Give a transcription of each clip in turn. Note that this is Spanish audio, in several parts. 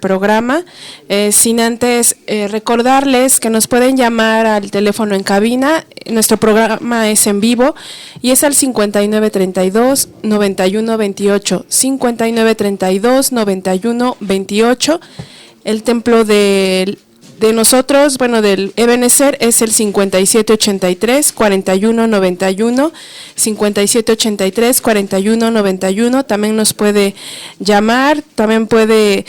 programa, sin antes recordarles que nos pueden llamar al teléfono en cabina. Nuestro programa es en vivo y es al 5932-9128, 5932-9128. El templo de nosotros, del Ebenezer, es el 5783-4191, 5783-4191. También nos puede llamar, también puede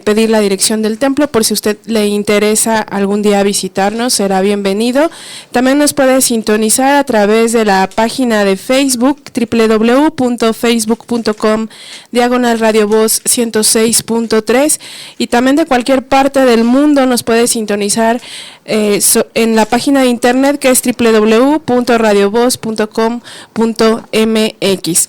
pedir la dirección del templo por si usted le interesa algún día visitarnos, será bienvenido. También nos puede sintonizar a través de la página de Facebook, www.facebook.com/Radio Voz 106.3, y también de cualquier parte del mundo nos puede sintonizar en la página de internet, que es www.radiovoz.com.mx.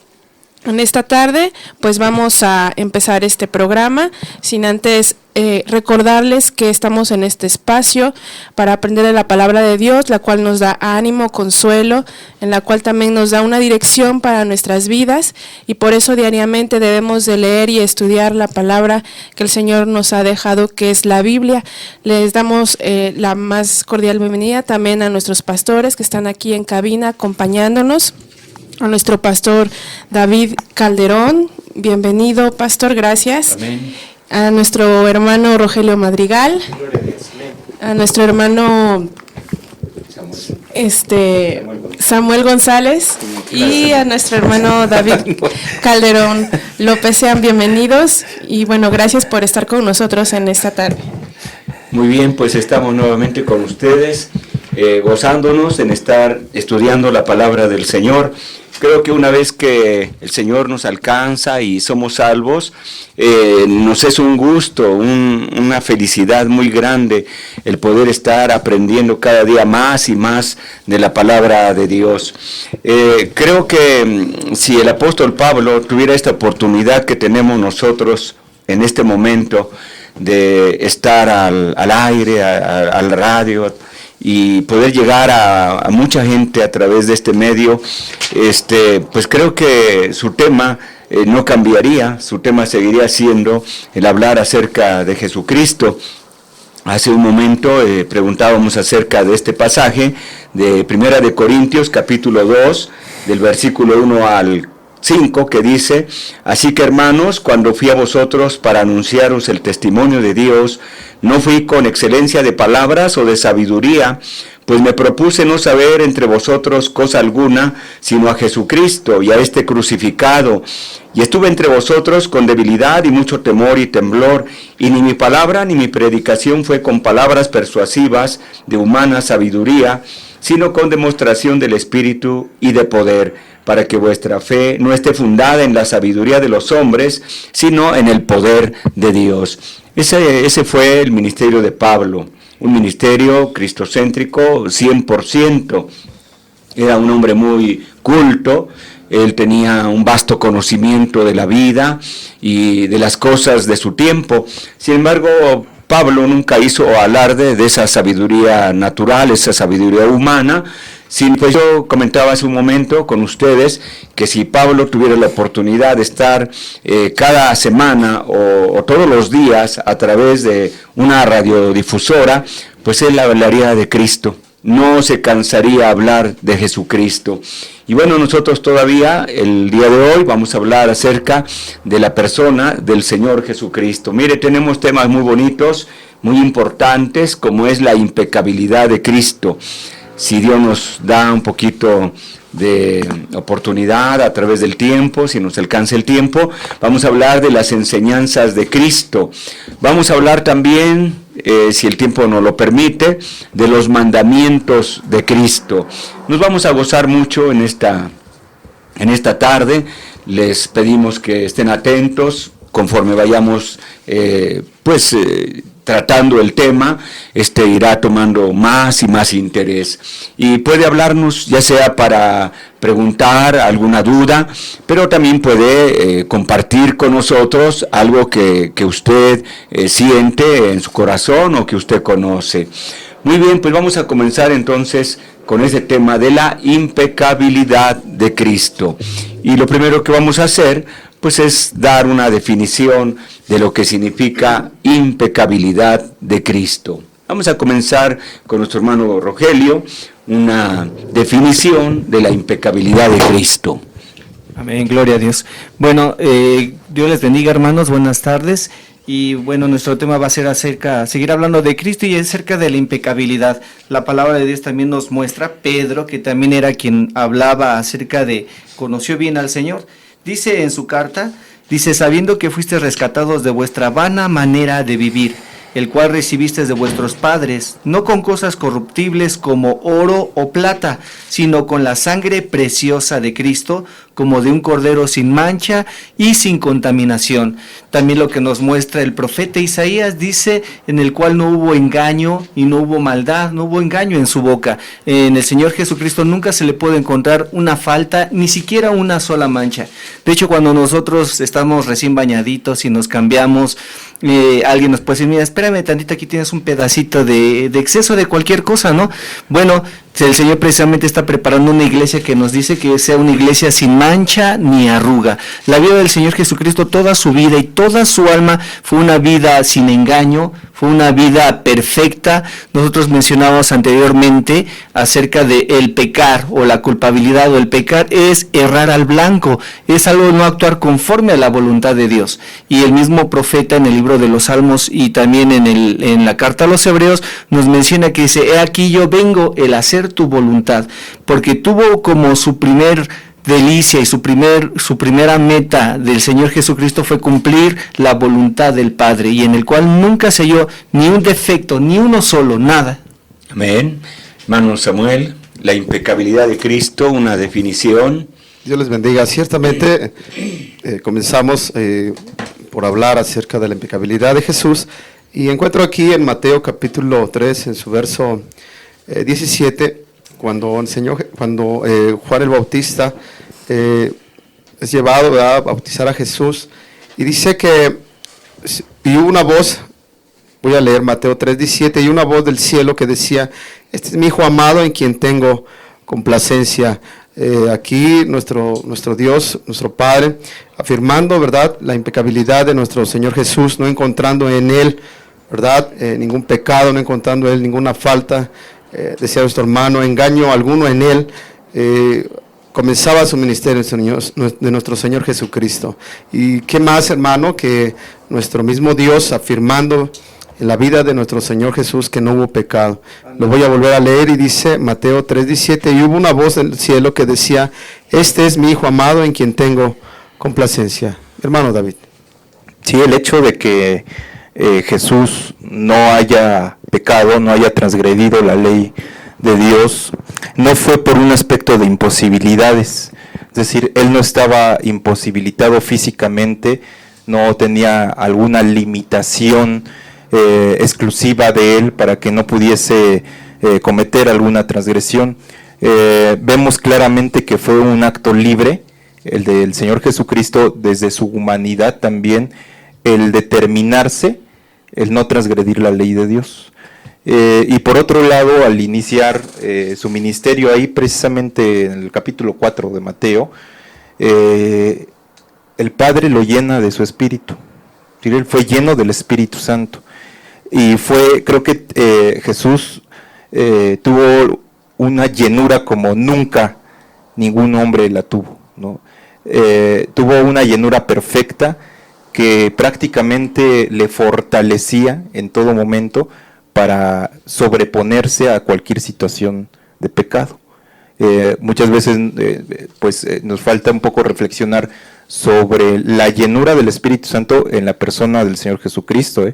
En esta tarde pues vamos a empezar este programa, sin antes recordarles que estamos en este espacio para aprender de la palabra de Dios, la cual nos da ánimo, consuelo, en la cual también nos da una dirección para nuestras vidas, y por eso diariamente debemos de leer y estudiar la palabra que el Señor nos ha dejado, que es la Biblia. Les damos la más cordial bienvenida también a nuestros pastores que están aquí en cabina acompañándonos. A nuestro pastor David Calderón, bienvenido, pastor, gracias. Amén. A nuestro hermano Rogelio Madrigal, a nuestro hermano Samuel González y a nuestro hermano David Calderón López. Sean bienvenidos y gracias por estar con nosotros en esta tarde. Muy bien, pues estamos nuevamente con ustedes, gozándonos en estar estudiando la palabra del Señor. Creo que una vez que el Señor nos alcanza y somos salvos, nos es un gusto, una felicidad muy grande el poder estar aprendiendo cada día más y más de la palabra de Dios. Creo que si el apóstol Pablo tuviera esta oportunidad que tenemos nosotros en este momento de estar al aire, al radio, y poder llegar a mucha gente a través de este medio, pues creo que su tema no cambiaría, su tema seguiría siendo el hablar acerca de Jesucristo. Hace un momento preguntábamos acerca de este pasaje de Primera de Corintios, capítulo 2, del versículo 1 al 5, que dice: así que, hermanos, cuando fui a vosotros para anunciaros el testimonio de Dios, no fui con excelencia de palabras o de sabiduría, pues me propuse no saber entre vosotros cosa alguna, sino a Jesucristo y a este crucificado. Y estuve entre vosotros con debilidad y mucho temor y temblor, y ni mi palabra ni mi predicación fue con palabras persuasivas de humana sabiduría, sino con demostración del Espíritu y de poder, para que vuestra fe no esté fundada en la sabiduría de los hombres, sino en el poder de Dios. Ese fue el ministerio de Pablo, un ministerio cristocéntrico 100%. Era un hombre muy culto, él tenía un vasto conocimiento de la vida y de las cosas de su tiempo. Sin embargo, Pablo nunca hizo alarde de esa sabiduría natural, esa sabiduría humana. Pues yo comentaba hace un momento con ustedes que si Pablo tuviera la oportunidad de estar cada semana o todos los días a través de una radiodifusora, pues él hablaría de Cristo, no se cansaría de hablar de Jesucristo. Y nosotros todavía el día de hoy vamos a hablar acerca de la persona del Señor Jesucristo. Mire, tenemos temas muy bonitos, muy importantes, como es la impecabilidad de Cristo. Si Dios nos da un poquito de oportunidad a través del tiempo, si nos alcanza el tiempo, vamos a hablar de las enseñanzas de Cristo. Vamos a hablar también, si el tiempo nos lo permite, de los mandamientos de Cristo. Nos vamos a gozar mucho en esta tarde. Les pedimos que estén atentos conforme vayamos tratando el tema, irá tomando más y más interés. Y puede hablarnos, ya sea para preguntar alguna duda, pero también puede compartir con nosotros algo que usted siente en su corazón o que usted conoce. Muy bien, pues vamos a comenzar entonces con ese tema de la impecabilidad de Cristo. Y lo primero que vamos a hacer, pues es dar una definición de lo que significa impecabilidad de Cristo. Vamos a comenzar con nuestro hermano Rogelio, una definición de la impecabilidad de Cristo. Amén, gloria a Dios. Bueno, Dios les bendiga, hermanos, buenas tardes. Y bueno, nuestro tema va a ser seguir hablando de Cristo y acerca de la impecabilidad. La palabra de Dios también nos muestra, Pedro, que también era quien hablaba acerca de, conoció bien al Señor. Dice en su carta, sabiendo que fuisteis rescatados de vuestra vana manera de vivir, el cual recibisteis de vuestros padres, no con cosas corruptibles como oro o plata, sino con la sangre preciosa de Cristo, como de un cordero sin mancha y sin contaminación. También lo que nos muestra el profeta Isaías dice, en el cual no hubo engaño y no hubo maldad, no hubo engaño en su boca. En el Señor Jesucristo nunca se le puede encontrar una falta, ni siquiera una sola mancha. De hecho, cuando nosotros estamos recién bañaditos y nos cambiamos, alguien nos puede decir, mira, espérame tantito, aquí tienes un pedacito de exceso de cualquier cosa, ¿no? Bueno, el Señor precisamente está preparando una iglesia que nos dice que sea una iglesia sin mancha ni arruga. La vida del Señor Jesucristo, toda su vida y toda su alma fue una vida sin engaño, fue una vida perfecta. Nosotros mencionábamos anteriormente acerca de el pecar o la culpabilidad, o el pecar es errar al blanco, es algo no actuar conforme a la voluntad de Dios. Y el mismo profeta en el libro de los Salmos y también en la carta a los Hebreos nos menciona que dice, he aquí yo vengo el hacer tu voluntad, porque tuvo como su primer delicia y su primera meta del Señor Jesucristo fue cumplir la voluntad del Padre, y en el cual nunca se halló ni un defecto, ni uno solo, nada. Amén. Hermano Samuel, la impecabilidad de Cristo, una definición. Dios les bendiga. Ciertamente comenzamos por hablar acerca de la impecabilidad de Jesús, y encuentro aquí en Mateo capítulo 3, en su verso 17, cuando Juan el Bautista es llevado a bautizar a Jesús, y dice que y hubo una voz, voy a leer Mateo 3:17, y una voz del cielo que decía, este es mi hijo amado en quien tengo complacencia. Aquí nuestro Dios, nuestro Padre, afirmando, ¿verdad?, la impecabilidad de nuestro Señor Jesús, no encontrando en Él, ¿verdad?, ningún pecado, no encontrando en Él ninguna falta, decía nuestro hermano, engaño alguno en Él. Comenzaba su ministerio de nuestro Señor Jesucristo. Y qué más, hermano, que nuestro mismo Dios afirmando en la vida de nuestro Señor Jesús que no hubo pecado. Lo voy a volver a leer, y dice Mateo 3:17, y hubo una voz del cielo que decía, este es mi hijo amado en quien tengo complacencia. Hermano David. Sí, el hecho de que Jesús no haya pecado, no haya transgredido la ley de Dios, no fue por un aspecto de imposibilidades. Es decir, Él no estaba imposibilitado físicamente, no tenía alguna limitación exclusiva de Él para que no pudiese cometer alguna transgresión. Vemos claramente que fue un acto libre, el del Señor Jesucristo, desde su humanidad también, el determinarse, el no transgredir la ley de Dios. Y por otro lado, al iniciar su ministerio ahí, precisamente en el capítulo 4 de Mateo, el Padre lo llena de su Espíritu. Él fue lleno del Espíritu Santo. Y creo que Jesús tuvo una llenura como nunca ningún hombre la tuvo, ¿no? Tuvo una llenura perfecta que prácticamente le fortalecía en todo momento para sobreponerse a cualquier situación de pecado. Muchas veces nos falta un poco reflexionar sobre la llenura del Espíritu Santo en la persona del Señor Jesucristo,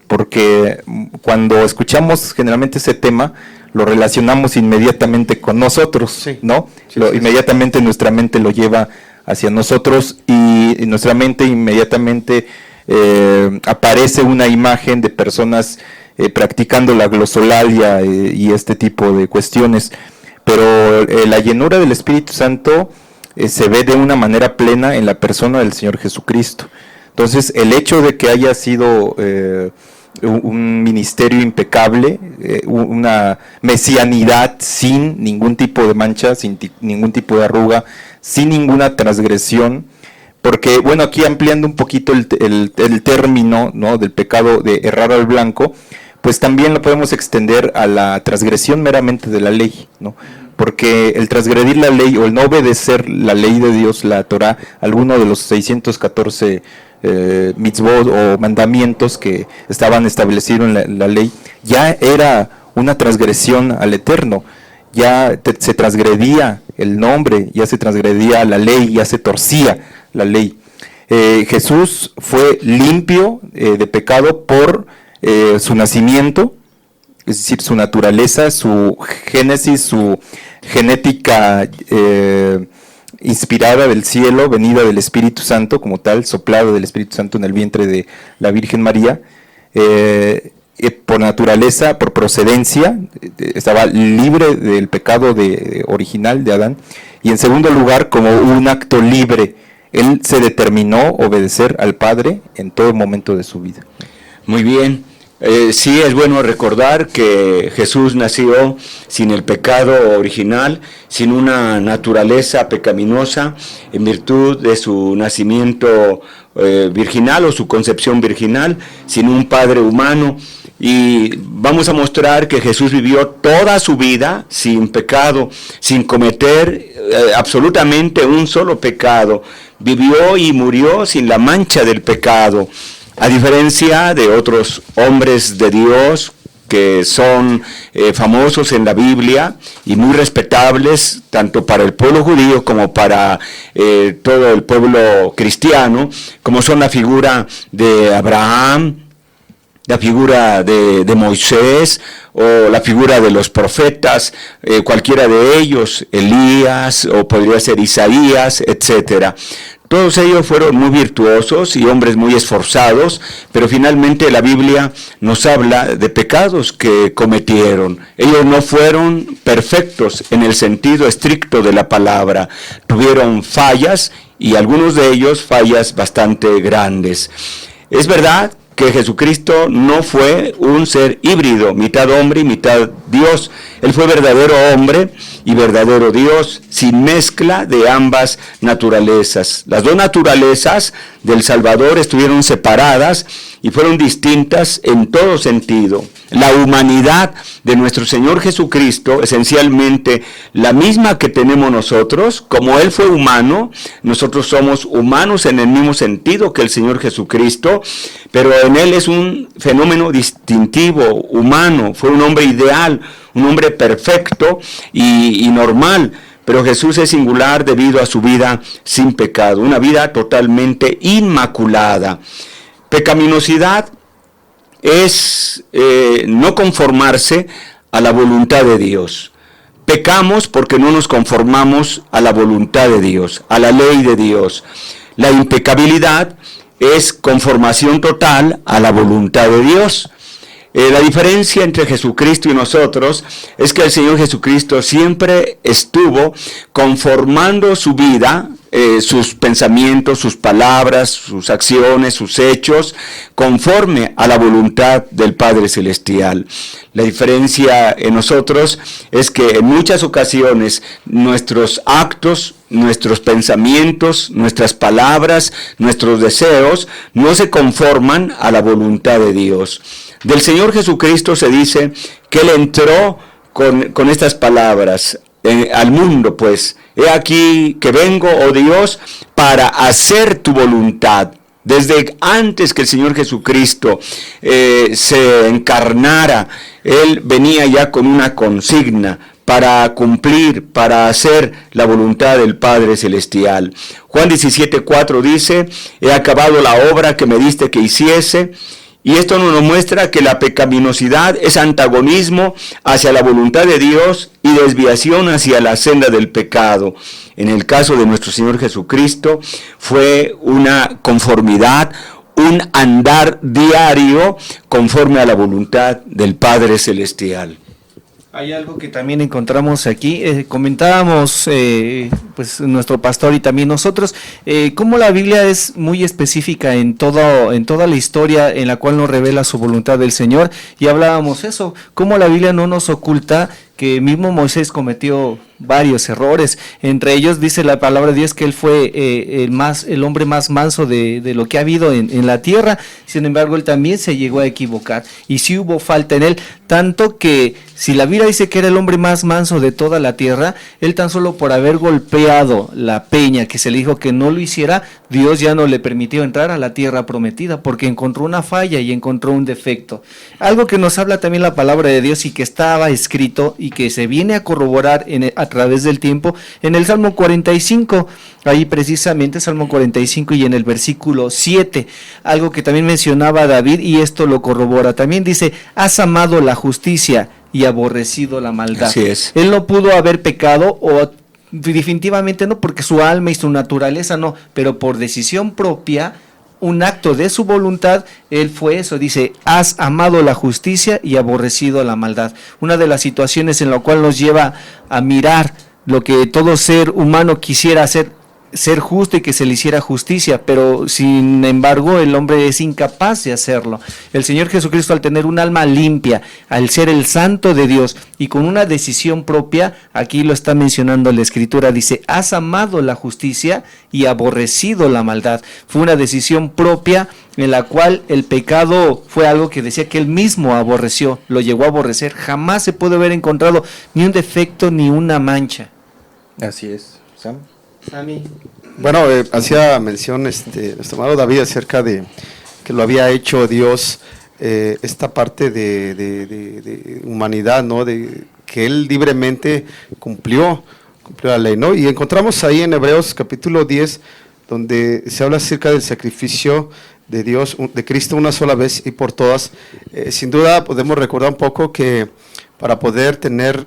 porque cuando escuchamos generalmente ese tema, lo relacionamos inmediatamente con nosotros, sí, ¿no? Sí, inmediatamente nuestra mente lo lleva hacia nosotros, y en nuestra mente inmediatamente aparece una imagen de personas practicando la glosolalia y este tipo de cuestiones. Pero la llenura del Espíritu Santo se ve de una manera plena en la persona del Señor Jesucristo. Entonces, el hecho de que haya sido un ministerio impecable, una mesianidad sin ningún tipo de mancha, sin ningún tipo de arruga, sin ninguna transgresión, Porque, bueno, aquí ampliando un poquito el término, ¿no?, del pecado de errar al blanco, pues también lo podemos extender a la transgresión meramente de la ley, ¿no? Porque el transgredir la ley o el no obedecer la ley de Dios, la Torá, alguno de los 614 mitzvot o mandamientos que estaban establecidos en la ley, ya era una transgresión al Eterno. Ya se transgredía el nombre, ya se transgredía la ley, ya se torcía la ley. Jesús fue limpio de pecado por su nacimiento, es decir, su naturaleza, su génesis, su genética inspirada del cielo, venida del Espíritu Santo como tal, soplado del Espíritu Santo en el vientre de la Virgen María. Por naturaleza, por procedencia, estaba libre del pecado original de Adán, y en segundo lugar, como un acto libre, él se determinó obedecer al Padre en todo momento de su vida. Muy bien. Sí, es bueno recordar que Jesús nació sin el pecado original, sin una naturaleza pecaminosa, en virtud de su nacimiento virginal o su concepción virginal, sin un padre humano. Y vamos a mostrar que Jesús vivió toda su vida sin pecado, sin cometer absolutamente un solo pecado. Vivió y murió sin la mancha del pecado. A diferencia de otros hombres de Dios que son famosos en la Biblia y muy respetables, tanto para el pueblo judío como para todo el pueblo cristiano, como son la figura de Abraham, la figura de Moisés o la figura de los profetas, cualquiera de ellos, Elías o podría ser Isaías, etcétera. Todos ellos fueron muy virtuosos y hombres muy esforzados, pero finalmente la Biblia nos habla de pecados que cometieron. Ellos no fueron perfectos en el sentido estricto de la palabra. Tuvieron fallas y algunos de ellos fallas bastante grandes. Es verdad que Jesucristo no fue un ser híbrido, mitad hombre y mitad Dios. Él fue verdadero hombre y verdadero Dios, sin mezcla de ambas naturalezas. Las dos naturalezas del Salvador estuvieron separadas y fueron distintas en todo sentido. La humanidad de nuestro Señor Jesucristo, esencialmente la misma que tenemos nosotros, como Él fue humano, nosotros somos humanos en el mismo sentido que el Señor Jesucristo, pero en Él es un fenómeno distintivo, humano, fue un hombre ideal, un hombre perfecto y normal, pero Jesús es singular debido a su vida sin pecado, una vida totalmente inmaculada. Pecaminosidad es no conformarse a la voluntad de Dios. Pecamos porque no nos conformamos a la voluntad de Dios, a la ley de Dios. La impecabilidad es conformación total a la voluntad de Dios. La diferencia entre Jesucristo y nosotros es que el Señor Jesucristo siempre estuvo conformando su vida, sus pensamientos, sus palabras, sus acciones, sus hechos, conforme a la voluntad del Padre Celestial. La diferencia en nosotros es que en muchas ocasiones nuestros actos, nuestros pensamientos, nuestras palabras, nuestros deseos no se conforman a la voluntad de Dios. Del Señor Jesucristo se dice que Él entró con estas palabras al mundo, pues, he aquí que vengo, oh Dios, para hacer tu voluntad. Desde antes que el Señor Jesucristo se encarnara, Él venía ya con una consigna para cumplir, para hacer la voluntad del Padre Celestial. Juan 17:4 dice, he acabado la obra que me diste que hiciese. Y esto nos muestra que la pecaminosidad es antagonismo hacia la voluntad de Dios y desviación hacia la senda del pecado. En el caso de nuestro Señor Jesucristo fue una conformidad, un andar diario conforme a la voluntad del Padre Celestial. Hay algo que también encontramos aquí, comentábamos pues nuestro pastor y también nosotros, cómo la Biblia es muy específica en toda la historia en la cual nos revela su voluntad del Señor, y hablábamos eso, cómo la Biblia no nos oculta que mismo Moisés cometió varios errores. Entre ellos dice la palabra de Dios que él fue el hombre más manso de lo que ha habido en la tierra. Sin embargo, él también se llegó a equivocar y sí hubo falta en él, tanto que si la Biblia dice que era el hombre más manso de toda la tierra, él tan solo por haber golpeado la peña que se le dijo que no lo hiciera, Dios ya no le permitió entrar a la tierra prometida porque encontró una falla y encontró un defecto. Algo que nos habla también la palabra de Dios y que estaba escrito y que se viene a corroborar a través del tiempo en el Salmo 45, ahí precisamente Salmo 45 y en el versículo 7, algo que también mencionaba David y esto lo corrobora. También dice, has amado la justicia y aborrecido la maldad. Así es. Él no pudo haber pecado o definitivamente no, porque su alma y su naturaleza no, pero por decisión propia, un acto de su voluntad, él fue eso, dice, has amado la justicia y aborrecido la maldad. Una de las situaciones en la cual nos lleva a mirar lo que todo ser humano quisiera hacer, ser justo y que se le hiciera justicia, pero sin embargo el hombre es incapaz de hacerlo. El Señor Jesucristo, al tener un alma limpia, al ser el santo de Dios y con una decisión propia, aquí lo está mencionando la Escritura, dice, has amado la justicia y aborrecido la maldad. Fue una decisión propia en la cual el pecado fue algo que decía que él mismo aborreció, lo llegó a aborrecer. Jamás se puede haber encontrado ni un defecto ni una mancha. Así es, Sam. Bueno, hacía mención nuestro hermano David acerca de que lo había hecho Dios, esta parte de humanidad, ¿no? De que él libremente cumplió la ley, ¿no? Y encontramos ahí en Hebreos capítulo 10, donde se habla acerca del sacrificio de Dios, de Cristo una sola vez y por todas. Sin duda podemos recordar un poco que para poder tener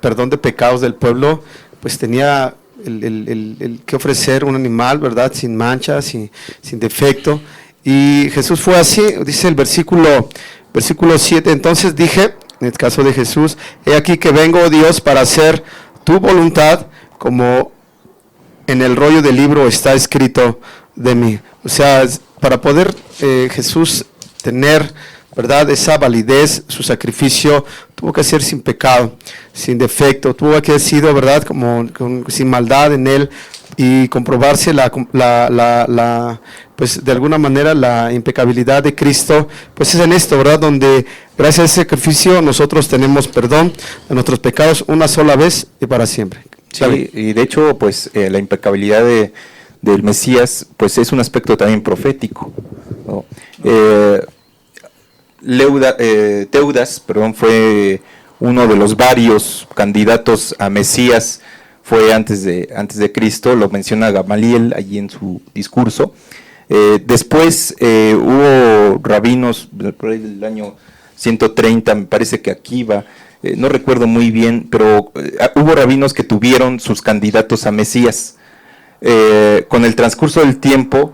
perdón de pecados del pueblo, pues tenía el que ofrecer un animal, ¿verdad? Sin mancha, sin defecto. Y Jesús fue así, dice el versículo 7, entonces dije, en el caso de Jesús, he aquí que vengo, oh Dios, para hacer tu voluntad, como en el rollo del libro está escrito de mí. O sea, para poder Jesús tener, ¿verdad?, esa validez, su sacrificio tuvo que ser sin pecado, sin defecto, tuvo que haber sido, ¿verdad?, sin maldad en él, y comprobarse pues de alguna manera la impecabilidad de Cristo, pues es en esto, ¿verdad?, donde gracias a ese sacrificio nosotros tenemos perdón de nuestros pecados una sola vez y para siempre. Sí, y de hecho, pues la impecabilidad del Mesías, pues es un aspecto también profético, ¿no? Teudas, fue uno de los varios candidatos a Mesías, fue antes de Cristo, lo menciona Gamaliel allí en su discurso. Después hubo rabinos, por ahí del año 130, me parece que Akiva, no recuerdo muy bien, pero hubo rabinos que tuvieron sus candidatos a Mesías. Con el transcurso del tiempo,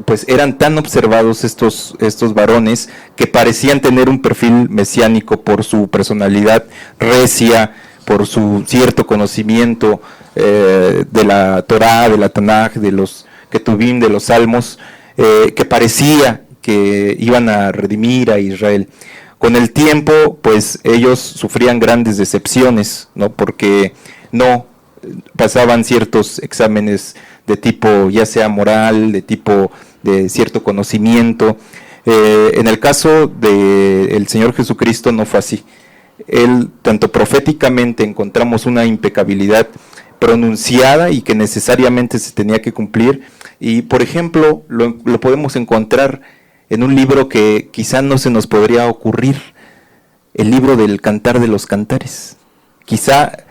pues eran tan observados estos varones que parecían tener un perfil mesiánico por su personalidad recia, por su cierto conocimiento de la Torá, de la Tanaj, de los Ketubim, de los Salmos, que parecía que iban a redimir a Israel. Con el tiempo, pues ellos sufrían grandes decepciones, ¿no? Porque no pasaban ciertos exámenes de tipo ya sea moral, de tipo de cierto conocimiento. En el caso del Señor Jesucristo no fue así. Él, tanto proféticamente encontramos una impecabilidad pronunciada y que necesariamente se tenía que cumplir, y por ejemplo lo podemos encontrar en un libro que quizá no se nos podría ocurrir, el libro del Cantar de los Cantares. Quizá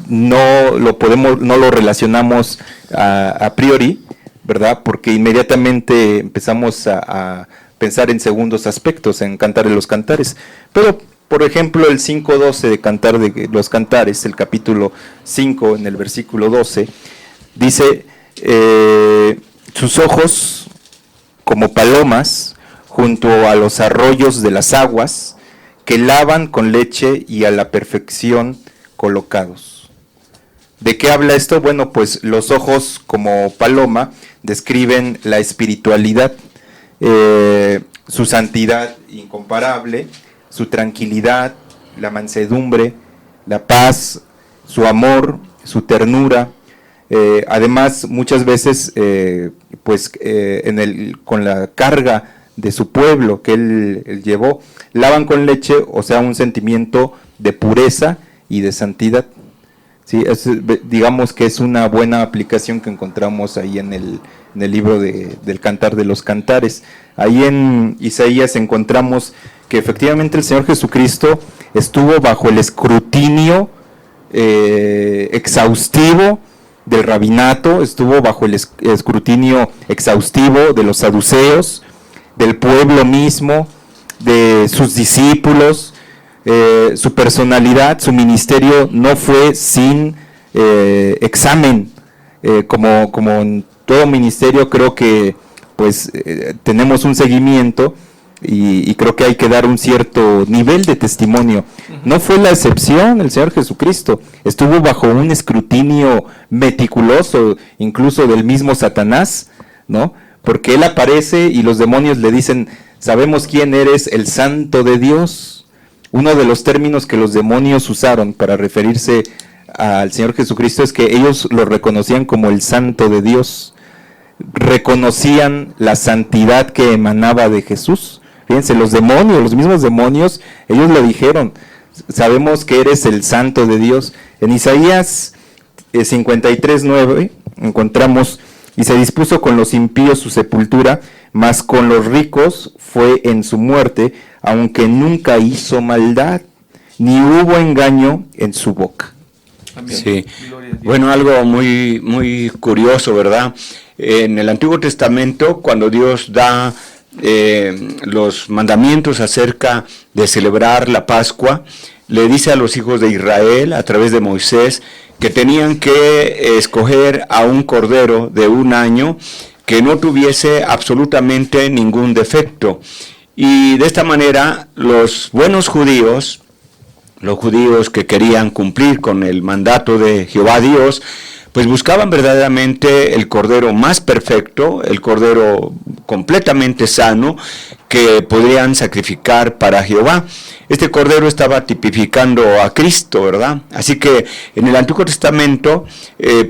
no lo relacionamos a priori, ¿verdad? Porque inmediatamente empezamos a pensar en segundos aspectos, en Cantar de los Cantares. Pero, por ejemplo, el 5.12 de Cantar de los Cantares, el capítulo 5, en el versículo 12, dice, sus ojos como palomas junto a los arroyos de las aguas, que lavan con leche y a la perfección colocados. ¿De qué habla esto? Bueno, pues los ojos como paloma describen la espiritualidad, su santidad incomparable, su tranquilidad, la mansedumbre, la paz, su amor, su ternura. Además, muchas veces, con la carga de su pueblo que él llevó, lavan con leche, o sea, un sentimiento de pureza y de santidad. Sí, digamos que es una buena aplicación que encontramos ahí en el libro del Cantar de los Cantares. Ahí en Isaías encontramos que efectivamente el Señor Jesucristo estuvo bajo el escrutinio exhaustivo del rabinato, estuvo bajo el escrutinio exhaustivo de los saduceos, del pueblo mismo, de sus discípulos. Su personalidad, su ministerio no fue sin examen, como en todo ministerio. Creo que tenemos un seguimiento y creo que hay que dar un cierto nivel de testimonio. No fue la excepción el Señor Jesucristo, estuvo bajo un escrutinio meticuloso, incluso del mismo Satanás, ¿no? Porque él aparece y los demonios le dicen: sabemos quién eres, el Santo de Dios. Uno de los términos que los demonios usaron para referirse al Señor Jesucristo es que ellos lo reconocían como el Santo de Dios. Reconocían la santidad que emanaba de Jesús. Fíjense, los mismos demonios, ellos lo dijeron: sabemos que eres el Santo de Dios. En Isaías 53:9 encontramos: y se dispuso con los impíos su sepultura, mas con los ricos fue en su muerte, aunque nunca hizo maldad, ni hubo engaño en su boca. Sí, bueno, algo muy, muy curioso, ¿verdad? En el Antiguo Testamento, cuando Dios da los mandamientos acerca de celebrar la Pascua, le dice a los hijos de Israel, a través de Moisés, que tenían que escoger a un cordero de 1 año que no tuviese absolutamente ningún defecto. Y de esta manera los buenos judíos, los judíos que querían cumplir con el mandato de Jehová Dios, pues buscaban verdaderamente el cordero más perfecto, el cordero completamente sano que podrían sacrificar para Jehová. Este cordero estaba tipificando a Cristo, ¿verdad? Así que en el Antiguo Testamento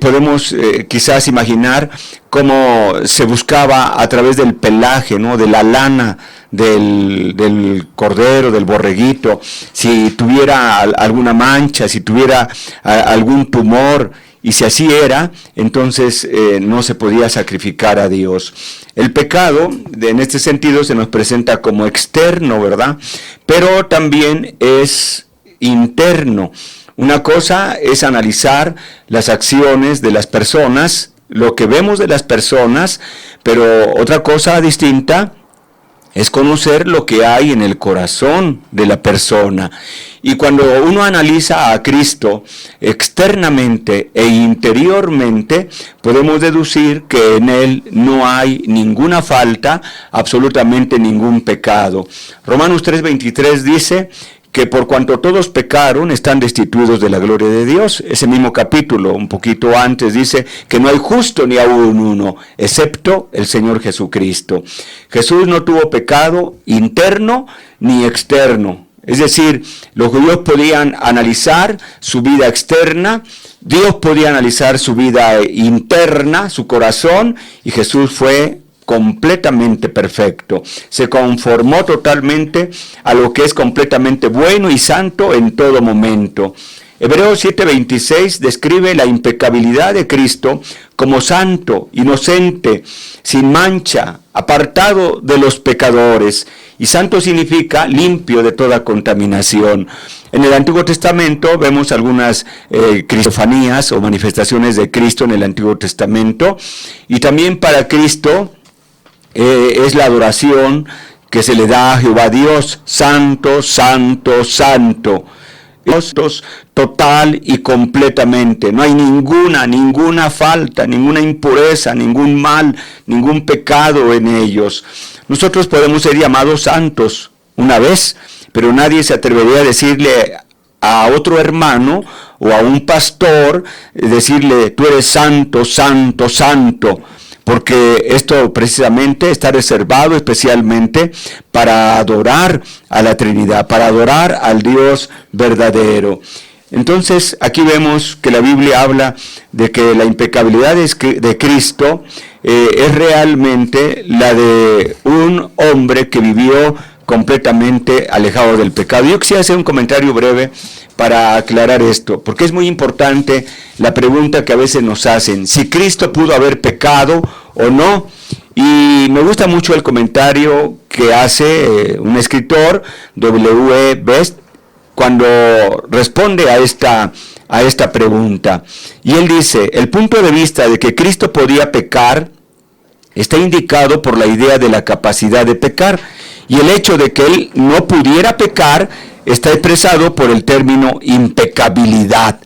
podemos quizás imaginar cómo se buscaba a través del pelaje, ¿no? De la lana del cordero, del borreguito, si tuviera alguna mancha, si tuviera algún tumor. Y si así era, entonces no se podía sacrificar a Dios. El pecado, en este sentido, se nos presenta como externo, ¿verdad? Pero también es interno. Una cosa es analizar las acciones de las personas, lo que vemos de las personas, pero otra cosa distinta es conocer lo que hay en el corazón de la persona. Y cuando uno analiza a Cristo externamente e interiormente, podemos deducir que en Él no hay ninguna falta, absolutamente ningún pecado. Romanos 3:23 dice que por cuanto todos pecaron, están destituidos de la gloria de Dios. Ese mismo capítulo, un poquito antes, dice que no hay justo ni aún uno, excepto el Señor Jesucristo. Jesús no tuvo pecado interno ni externo. Es decir, los judíos podían analizar su vida externa, Dios podía analizar su vida interna, su corazón, y Jesús fue completamente perfecto. Se conformó totalmente a lo que es completamente bueno y santo en todo momento. Hebreos 7:26 describe la impecabilidad de Cristo como santo, inocente, sin mancha, apartado de los pecadores. Y santo significa limpio de toda contaminación. En el Antiguo Testamento vemos algunas cristofanías o manifestaciones de Cristo en el Antiguo Testamento. Y también para Cristo es la adoración que se le da a Jehová Dios, santo, santo, santo. Dios total y completamente. No hay ninguna falta, ninguna impureza, ningún mal, ningún pecado en ellos. Nosotros podemos ser llamados santos una vez, pero nadie se atrevería a decirle a otro hermano o a un pastor, decirle: tú eres santo, santo, santo. porque esto precisamente está reservado especialmente para adorar a la Trinidad, para adorar al Dios verdadero. Entonces, aquí vemos que la Biblia habla de que la impecabilidad de Cristo es realmente la de un hombre que vivió completamente alejado del pecado. Yo quisiera hacer un comentario breve para aclarar esto, porque es muy importante la pregunta que a veces nos hacen, si Cristo pudo haber pecado o no. Y me gusta mucho el comentario que hace un escritor, W.E. Best, cuando responde a esta pregunta. Y él dice, el punto de vista de que Cristo podía pecar está indicado por la idea de la capacidad de pecar, y el hecho de que él no pudiera pecar está expresado por el término impecabilidad.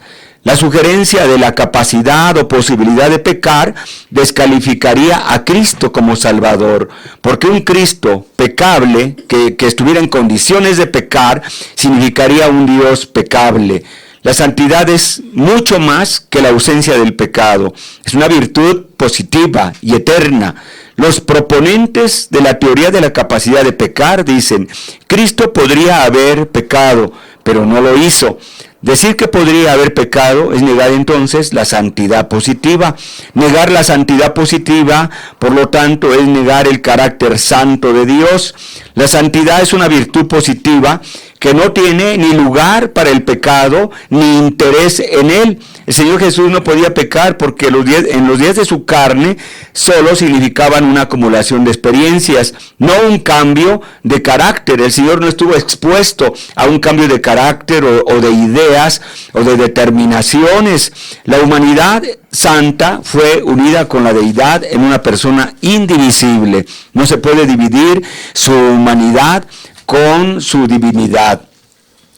La sugerencia de la capacidad o posibilidad de pecar descalificaría a Cristo como Salvador, porque un Cristo pecable, que estuviera en condiciones de pecar, significaría un Dios pecable. La santidad es mucho más que la ausencia del pecado. Es una virtud positiva y eterna. Los proponentes de la teoría de la capacidad de pecar dicen, Cristo podría haber pecado, pero no lo hizo. Decir que podría haber pecado es negar entonces la santidad positiva. Negar la santidad positiva, por lo tanto, es negar el carácter santo de Dios. La santidad es una virtud positiva que no tiene ni lugar para el pecado, ni interés en él. El Señor Jesús no podía pecar porque en los días de su carne solo significaban una acumulación de experiencias, no un cambio de carácter. El Señor no estuvo expuesto a un cambio de carácter o de ideas o de determinaciones. La humanidad santa fue unida con la deidad en una persona indivisible. No se puede dividir su humanidad con su divinidad.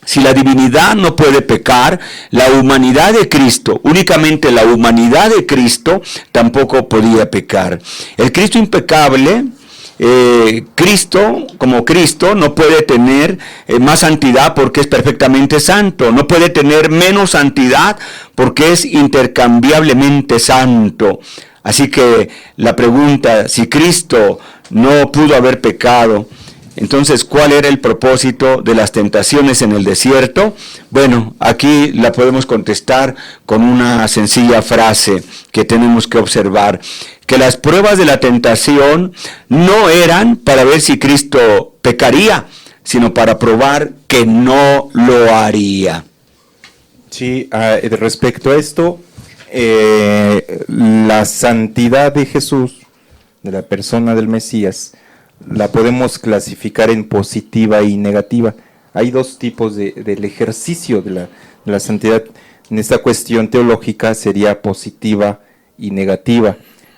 Si la divinidad no puede pecar, la humanidad de Cristo, únicamente la humanidad de Cristo, tampoco podía pecar. El Cristo impecable, Cristo, como Cristo, no puede tener más santidad porque es perfectamente santo, no puede tener menos santidad porque es intercambiablemente santo. Así que la pregunta, si Cristo no pudo haber pecado, entonces, ¿cuál era el propósito de las tentaciones en el desierto? Bueno, aquí la podemos contestar con una sencilla frase que tenemos que observar, que las pruebas de la tentación no eran para ver si Cristo pecaría, sino para probar que no lo haría. Sí, respecto a esto, la santidad de Jesús, de la persona del Mesías, la podemos clasificar en positiva y negativa. Hay dos tipos del ejercicio de la santidad. En esta cuestión teológica sería positiva y negativa.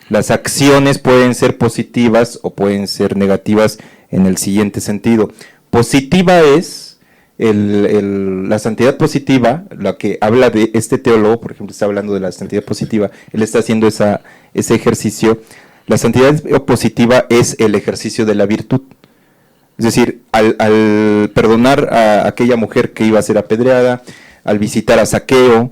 Las acciones pueden ser positivas o pueden ser negativas en el siguiente sentido. Positiva es la santidad positiva, la que habla de este teólogo, por ejemplo, está hablando de la santidad positiva, él está haciendo ese ejercicio. La santidad positiva es el ejercicio de la virtud. Es decir, al perdonar a aquella mujer que iba a ser apedreada, al visitar a Zaqueo,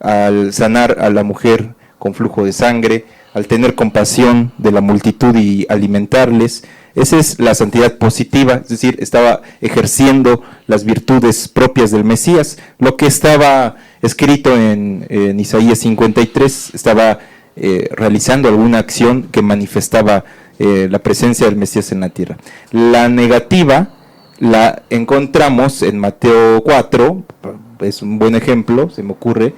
al sanar a la mujer con flujo de sangre, al tener compasión de la multitud y alimentarles, esa es la santidad positiva, es decir, estaba ejerciendo las virtudes propias del Mesías. Lo que estaba escrito en Isaías 53, estaba realizando alguna acción que manifestaba la presencia del Mesías en la tierra. La negativa la encontramos en Mateo 4, es un buen ejemplo, se me ocurre,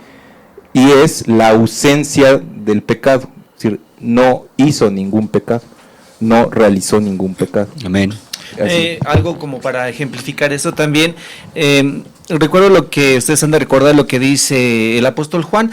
y es la ausencia del pecado, es decir, no hizo ningún pecado, no realizó ningún pecado. Amén. Algo como para ejemplificar eso también, recuerdo lo que ustedes han de recordar, lo que dice el apóstol Juan,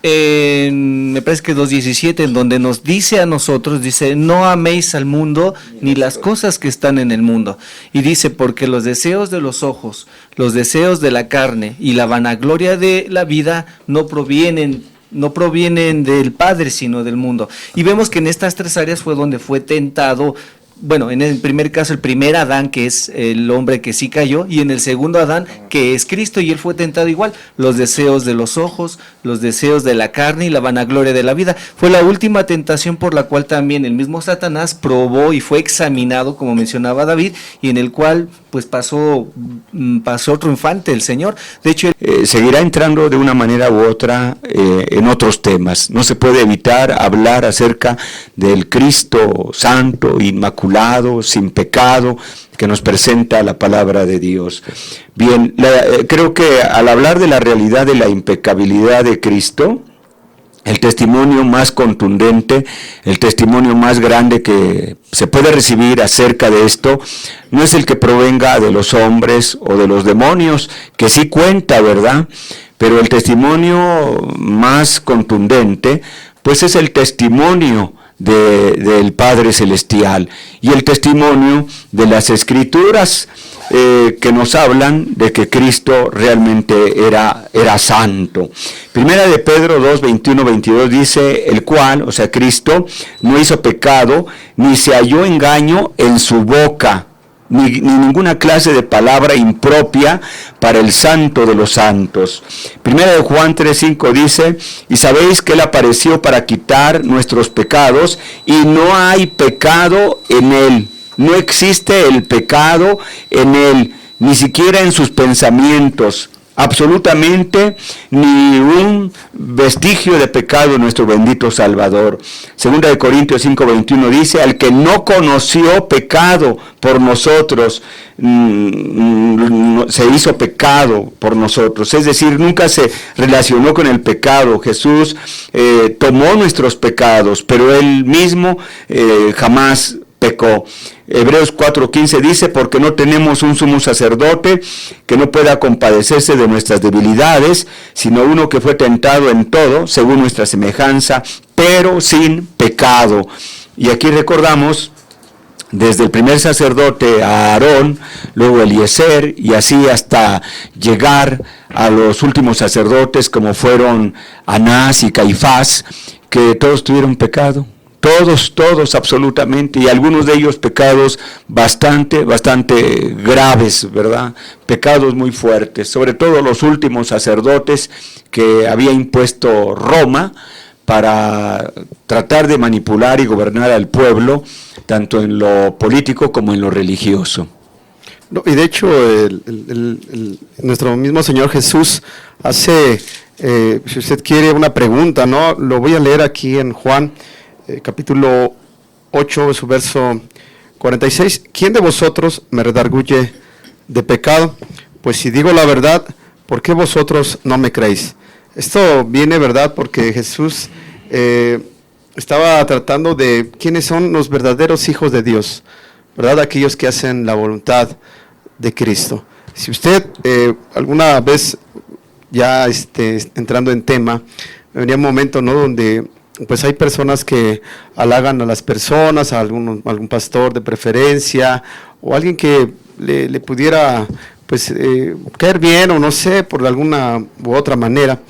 me parece que 2:17, en donde nos dice a nosotros, dice, no améis al mundo ni las cosas que están en el mundo, y dice, porque los deseos de los ojos, los deseos de la carne y la vanagloria de la vida no provienen del Padre, sino del mundo. Y vemos que en estas tres áreas fue donde fue tentado. Bueno, en el primer caso, el primer Adán, que es el hombre que sí cayó, y en el segundo Adán, que es Cristo, y él fue tentado igual, los deseos de los ojos, los deseos de la carne y la vanagloria de la vida. Fue la última tentación por la cual también el mismo Satanás probó y fue examinado, como mencionaba David, y en el cual pues pasó triunfante el Señor. De hecho, seguirá entrando de una manera u otra en otros temas. No se puede evitar hablar acerca del Cristo santo, inmaculado, sin pecado, que nos presenta la palabra de Dios. Bien, creo que al hablar de la realidad de la impecabilidad de Cristo, el testimonio más contundente, el testimonio más grande que se puede recibir acerca de esto, no es el que provenga de los hombres o de los demonios, que sí cuenta, ¿verdad? Pero el testimonio más contundente, pues es el testimonio del Padre Celestial y el testimonio de las Escrituras que nos hablan de que Cristo realmente era santo. Primera de Pedro 2, 21, 22 dice, el cual, o sea Cristo, no hizo pecado, ni se halló engaño en su boca, ni ninguna clase de palabra impropia para el santo de los santos. Primera de Juan 3:5 dice, y sabéis que él apareció para quitar nuestros pecados, y no hay pecado en él. No existe el pecado en él, ni siquiera en sus pensamientos. Absolutamente ni un vestigio de pecado en nuestro bendito Salvador. Segunda de Corintios 5:21 dice, al que no conoció pecado por nosotros, se hizo pecado por nosotros. Es decir, nunca se relacionó con el pecado. Jesús tomó nuestros pecados, pero él mismo jamás pecó. Hebreos 4:15 dice, porque no tenemos un sumo sacerdote que no pueda compadecerse de nuestras debilidades, sino uno que fue tentado en todo, según nuestra semejanza, pero sin pecado. Y aquí recordamos, desde el primer sacerdote a Aarón, luego Eliezer, y así hasta llegar a los últimos sacerdotes como fueron Anás y Caifás, que todos tuvieron pecado. Todos absolutamente, y algunos de ellos pecados bastante graves, ¿verdad? Pecados muy fuertes, sobre todo los últimos sacerdotes que había impuesto Roma para tratar de manipular y gobernar al pueblo, tanto en lo político como en lo religioso. No, y de hecho, nuestro mismo Señor Jesús hace, si usted quiere, una pregunta, ¿no? Lo voy a leer aquí en Juan, capítulo 8, su verso 46. ¿Quién de vosotros me redarguye de pecado? Pues si digo la verdad, ¿por qué vosotros no me creéis? Esto viene, ¿verdad? Porque Jesús estaba tratando de quiénes son los verdaderos hijos de Dios, ¿verdad? Aquellos que hacen la voluntad de Cristo. Si usted alguna vez, ya entrando en tema, venía un momento, ¿no?, donde pues hay personas que halagan a las personas, a algún pastor de preferencia, o alguien que le pudiera pues caer bien, o no sé, por alguna u otra manera,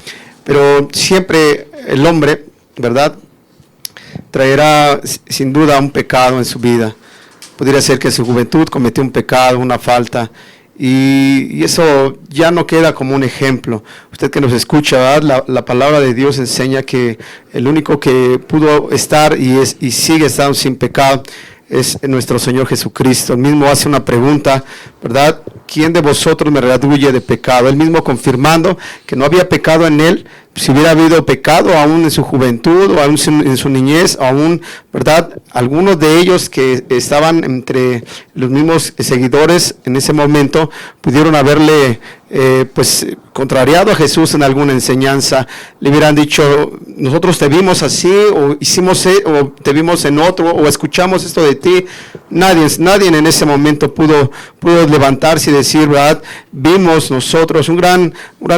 pero siempre el hombre, ¿verdad?, traerá sin duda un pecado en su vida. Podría ser que en su juventud cometió un pecado, una falta, y eso ya no queda como un ejemplo. Usted que nos escucha, ¿verdad? La palabra de Dios enseña que el único que pudo estar y sigue estando sin pecado es nuestro Señor Jesucristo. Él mismo hace una pregunta, ¿verdad? ¿Quién de vosotros me redarguye de pecado? Él mismo confirmando que no había pecado en él. Si hubiera habido pecado aún en su juventud o aún en su niñez, aún, ¿verdad? Algunos de ellos que estaban entre los mismos seguidores en ese momento pudieron haberle pues contrariado a Jesús en alguna enseñanza. Le hubieran dicho, nosotros te vimos así, o hicimos, o te vimos en otro, o escuchamos esto de ti. Nadie en ese momento pudo levantarse y decir, ¿verdad? Vimos nosotros un gran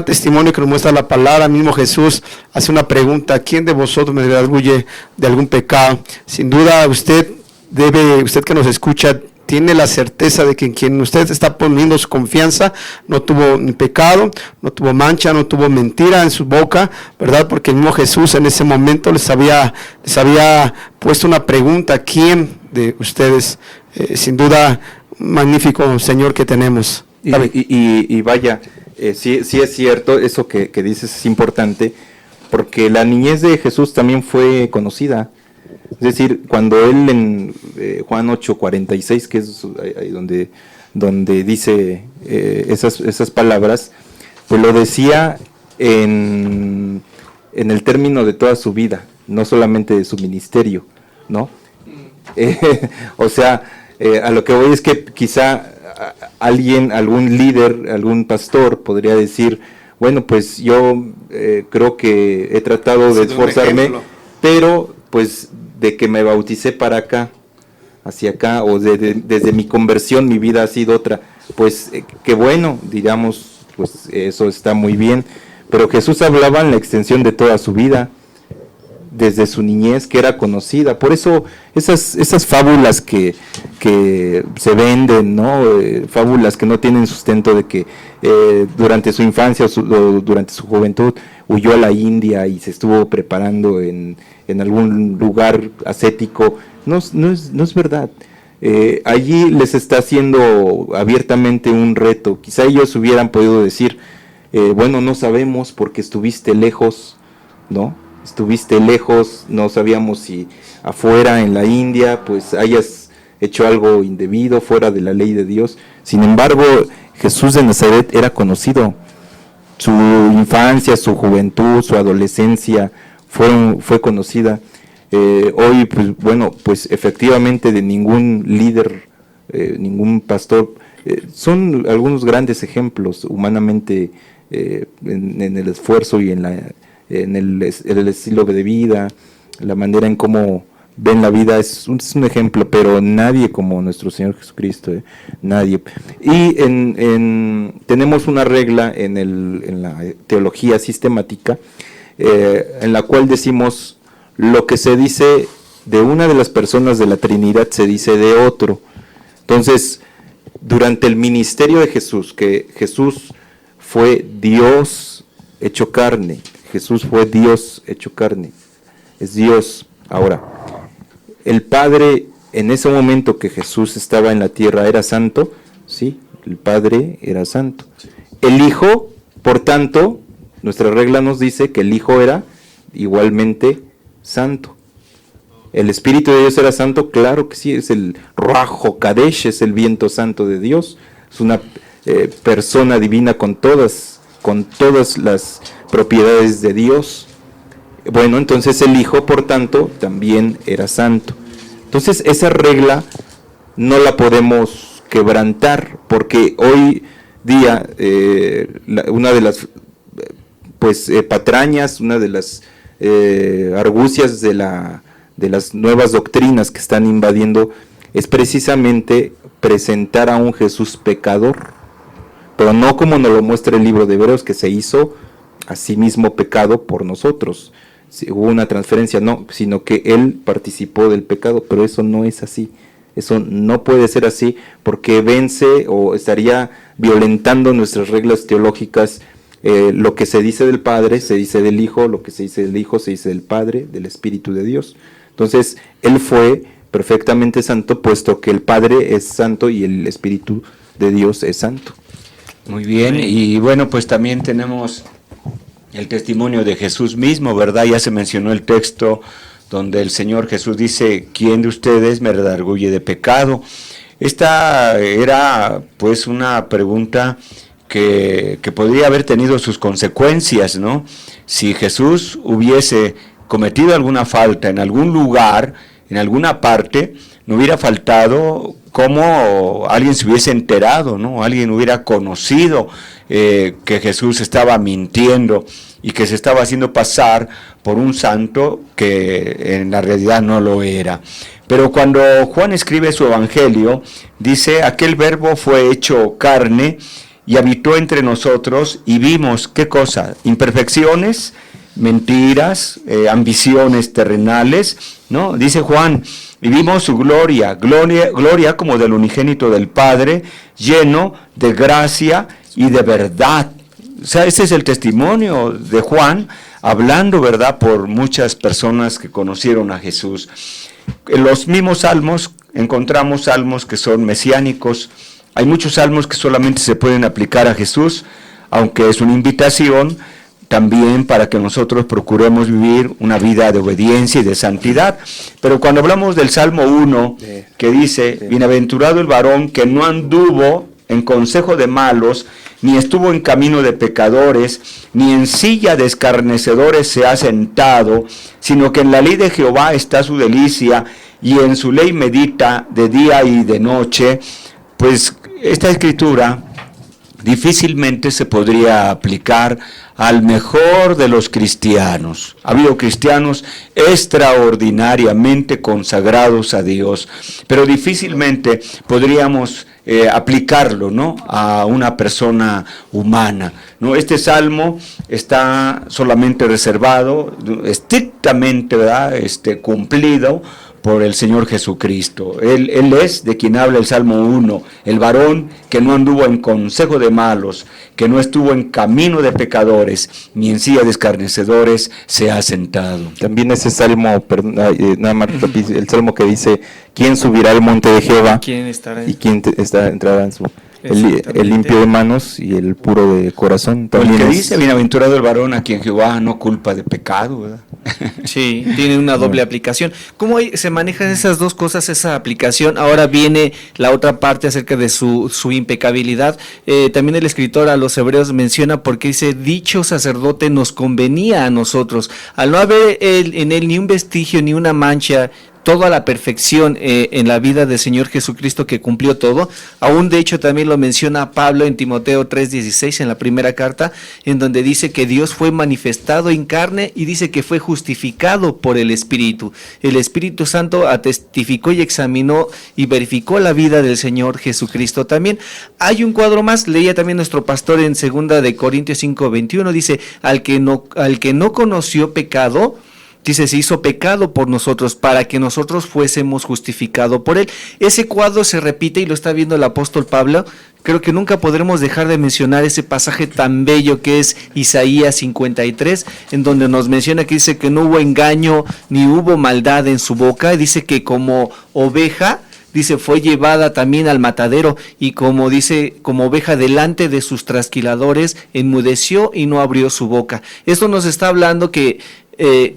testimonio que nos muestra la palabra. Mismo Jesús hace una pregunta: ¿quién de vosotros me redarguye de algún pecado? Sin duda usted que nos escucha, tiene la certeza de que en quien usted está poniendo su confianza no tuvo ni pecado, no tuvo mancha, no tuvo mentira en su boca, ¿verdad? Porque el mismo Jesús en ese momento les había puesto una pregunta: ¿quién de ustedes? Sin duda, magnífico Señor que tenemos. Y vaya, sí es cierto, eso que dices es importante, porque la niñez de Jesús también fue conocida. Es decir, cuando él en Juan 8:46, que es ahí donde dice esas palabras, pues lo decía en el término de toda su vida, no solamente de su ministerio, ¿no? O sea, a lo que voy es que quizá algún líder, algún pastor podría decir, bueno, pues yo creo que he tratado de esforzarme, pero pues de que me bauticé para acá, hacia acá, o desde mi conversión mi vida ha sido otra, pues qué bueno, digamos, pues eso está muy bien, pero Jesús hablaba en la extensión de toda su vida, desde su niñez, que era conocida. Por eso esas fábulas que se venden, ¿no? Fábulas que no tienen sustento, de que durante su infancia o durante su juventud huyó a la India y se estuvo preparando en algún lugar ascético, no es verdad. Allí les está haciendo abiertamente un reto. Quizá ellos hubieran podido decir, bueno, no sabemos porque estuviste lejos, ¿no? Estuviste lejos, no sabíamos si afuera en la India pues hayas hecho algo indebido, fuera de la ley de Dios. Sin embargo, Jesús de Nazaret era conocido. Su infancia, su juventud, su adolescencia fue conocida. Hoy, pues bueno, pues efectivamente de ningún líder, ningún pastor, son algunos grandes ejemplos humanamente en el esfuerzo y en el estilo de vida, la manera en cómo ven la vida, es un ejemplo, pero nadie como nuestro Señor Jesucristo, nadie. Y tenemos una regla en la teología sistemática, en la cual decimos, lo que se dice de una de las personas de la Trinidad se dice de otro. Entonces, durante el ministerio de Jesús, que Jesús fue Dios hecho carne, Jesús fue Dios hecho carne, es Dios. Ahora, el Padre, en ese momento que Jesús estaba en la tierra, ¿era santo? Sí, el Padre era santo. El Hijo, por tanto, nuestra regla nos dice que el Hijo era igualmente santo. ¿El Espíritu de Dios era santo? Claro que sí, es el Ruach HaKodesh, es el viento santo de Dios, es una persona divina con todas las propiedades de Dios. Bueno, entonces el Hijo, por tanto, también era santo. Entonces esa regla no la podemos quebrantar, porque hoy día una de las patrañas, una de las argucias de las nuevas doctrinas que están invadiendo es precisamente presentar a un Jesús pecador, pero no como nos lo muestra el libro de Hebreos, que se hizo a sí mismo pecado por nosotros. Hubo una transferencia, no, sino que él participó del pecado, pero eso no es así. Eso no puede ser así, porque vence o estaría violentando nuestras reglas teológicas. Lo que se dice del Padre, se dice del Hijo, lo que se dice del Hijo, se dice del Padre, del Espíritu de Dios. Entonces, él fue perfectamente santo, puesto que el Padre es santo y el Espíritu de Dios es santo. Muy bien, y bueno, pues también tenemos el testimonio de Jesús mismo, ¿verdad? Ya se mencionó el texto donde el Señor Jesús dice, ¿quién de ustedes me redarguye de pecado? Esta era pues una pregunta que podría haber tenido sus consecuencias, ¿no? Si Jesús hubiese cometido alguna falta en algún lugar, en alguna parte, no hubiera faltado cómo alguien se hubiese enterado, ¿no? Alguien hubiera conocido que Jesús estaba mintiendo y que se estaba haciendo pasar por un santo que en la realidad no lo era. Pero cuando Juan escribe su evangelio, dice, aquel verbo fue hecho carne y habitó entre nosotros y vimos, ¿qué cosa? Imperfecciones, mentiras, ambiciones terrenales, ¿no? Dice Juan, y vimos su gloria como del unigénito del Padre, lleno de gracia y de verdad. O sea, ese es el testimonio de Juan, hablando, ¿verdad?, por muchas personas que conocieron a Jesús. En los mismos salmos encontramos salmos que son mesiánicos, Hay muchos salmos que solamente se pueden aplicar a Jesús, aunque es una invitación también para que nosotros procuremos vivir una vida de obediencia y de santidad. Pero cuando hablamos del Salmo 1, que dice, bienaventurado el varón que no anduvo en consejo de malos, ni estuvo en camino de pecadores, ni en silla de escarnecedores se ha sentado, sino que en la ley de Jehová está su delicia, y en su ley medita de día y de noche. Pues esta escritura difícilmente se podría aplicar al mejor de los cristianos. Ha habido cristianos extraordinariamente consagrados a Dios, pero difícilmente podríamos aplicarlo, ¿no?, a una persona humana, ¿no? Este salmo está solamente reservado, estrictamente, ¿verdad?, cumplido por el Señor Jesucristo. Él es de quien habla el Salmo 1, el varón que no anduvo en consejo de malos, que no estuvo en camino de pecadores, ni en silla de escarnecedores se ha sentado. También ese salmo, nada más el salmo que dice, ¿quién subirá al monte de Jehová? ¿Quién estará? ¿Y quién entrará en su? El limpio de manos y el puro de corazón. También el que dice, bienaventurado el varón a quien Jehová no culpa de pecado, ¿verdad? Sí, tiene una doble aplicación. ¿Cómo se manejan esas dos cosas, esa aplicación? Ahora viene la otra parte acerca de su impecabilidad. También el escritor a los Hebreos menciona porque dice, dicho sacerdote nos convenía a nosotros. Al no haber en él ni un vestigio ni una mancha, toda la perfección en la vida del Señor Jesucristo, que cumplió todo. Aún de hecho también lo menciona Pablo en Timoteo 3:16 en la primera carta, en donde dice que Dios fue manifestado en carne y dice que fue justificado por el Espíritu. El Espíritu Santo testificó y examinó y verificó la vida del Señor Jesucristo. También hay un cuadro más, leía también nuestro pastor en 2 de Corintios 5:21, dice, al que no conoció pecado, dice, se hizo pecado por nosotros para que nosotros fuésemos justificados por él. Ese cuadro se repite y lo está viendo el apóstol Pablo. Creo que nunca podremos dejar de mencionar ese pasaje tan bello que es Isaías 53, en donde nos menciona que dice que no hubo engaño ni hubo maldad en su boca. Dice que como oveja, dice, fue llevada también al matadero, y como dice, como oveja delante de sus trasquiladores, enmudeció y no abrió su boca. Esto nos está hablando que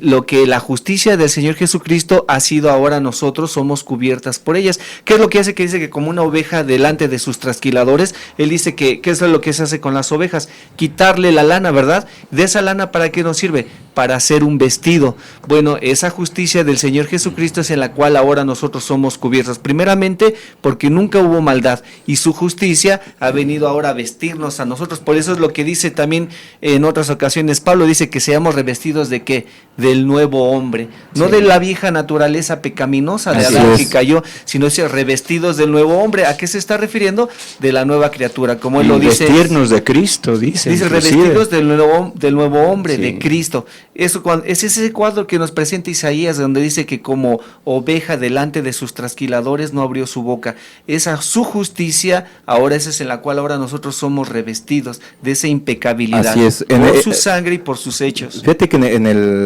lo que la justicia del Señor Jesucristo ha sido ahora, nosotros somos cubiertas por ellas. ¿Qué es lo que hace? Que dice que como una oveja delante de sus trasquiladores, él dice que ¿qué es lo que se hace con las ovejas? Quitarle la lana, ¿verdad? De esa lana, ¿para qué nos sirve? Para hacer un vestido. Bueno, esa justicia del Señor Jesucristo es en la cual ahora nosotros somos cubiertos. Primeramente, porque nunca hubo maldad, y su justicia ha venido ahora a vestirnos a nosotros. Por eso es lo que dice también en otras ocasiones Pablo, dice que seamos revestidos ¿de qué? Del nuevo hombre, no de la vieja naturaleza pecaminosa de Adán que cayó, sino revestidos del nuevo hombre. ¿A qué se está refiriendo? De la nueva criatura, como él lo dice. Vestirnos de Cristo, dice. Dice revestidos del nuevo hombre, de Cristo. Eso es ese cuadro que nos presenta Isaías, donde dice que como oveja delante de sus trasquiladores no abrió su boca. Esa su justicia, ahora esa es en la cual ahora nosotros somos revestidos de esa impecabilidad. Así es. Por su sangre y por sus hechos. Fíjate que en el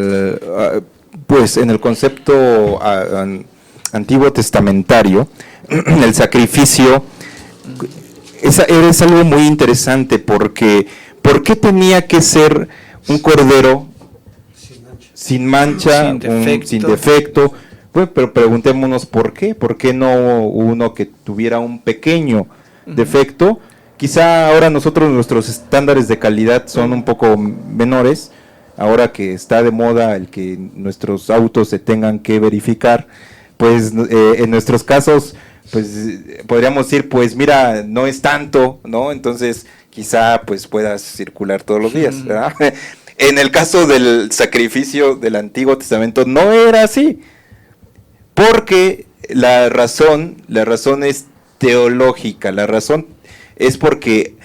concepto antiguo testamentario, el sacrificio es algo muy interesante, porque ¿por qué tenía que ser un cordero sin mancha, sin defecto? Bueno, pero preguntémonos por qué no uno que tuviera un pequeño defecto. Quizá ahora nuestros estándares de calidad son un poco menores, ahora que está de moda el que nuestros autos se tengan que verificar, pues en nuestros casos, pues podríamos decir, pues mira, no es tanto, ¿no? Entonces quizá pues puedas circular todos los días, ¿verdad? En el caso del sacrificio del Antiguo Testamento no era así, porque la razón es teológica, la razón es porque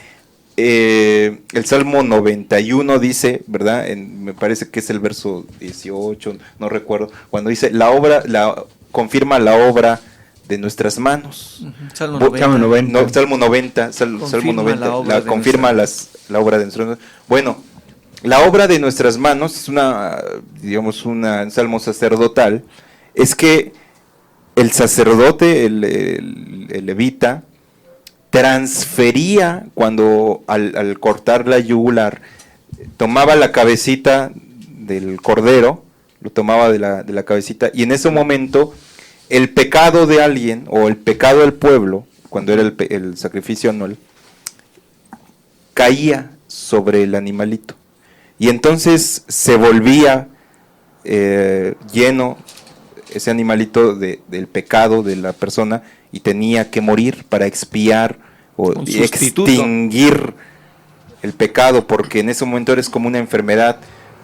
el Salmo 91 dice, ¿verdad? Me parece que es el verso 18, no recuerdo, cuando dice, confirma la obra de nuestras manos. Salmo 90. Salmo 90, confirma la obra de nuestras manos. Bueno, la obra de nuestras manos es un salmo sacerdotal, es que el sacerdote, el levita, transfería, cuando al cortar la yugular, tomaba la cabecita del cordero, lo tomaba de la cabecita, y en ese momento el pecado de alguien, o el pecado del pueblo, cuando era el sacrificio anual, caía sobre el animalito. Y entonces se volvía lleno ese animalito del pecado de la persona, y tenía que morir para expiar o extinguir el pecado, porque en ese momento eres como una enfermedad.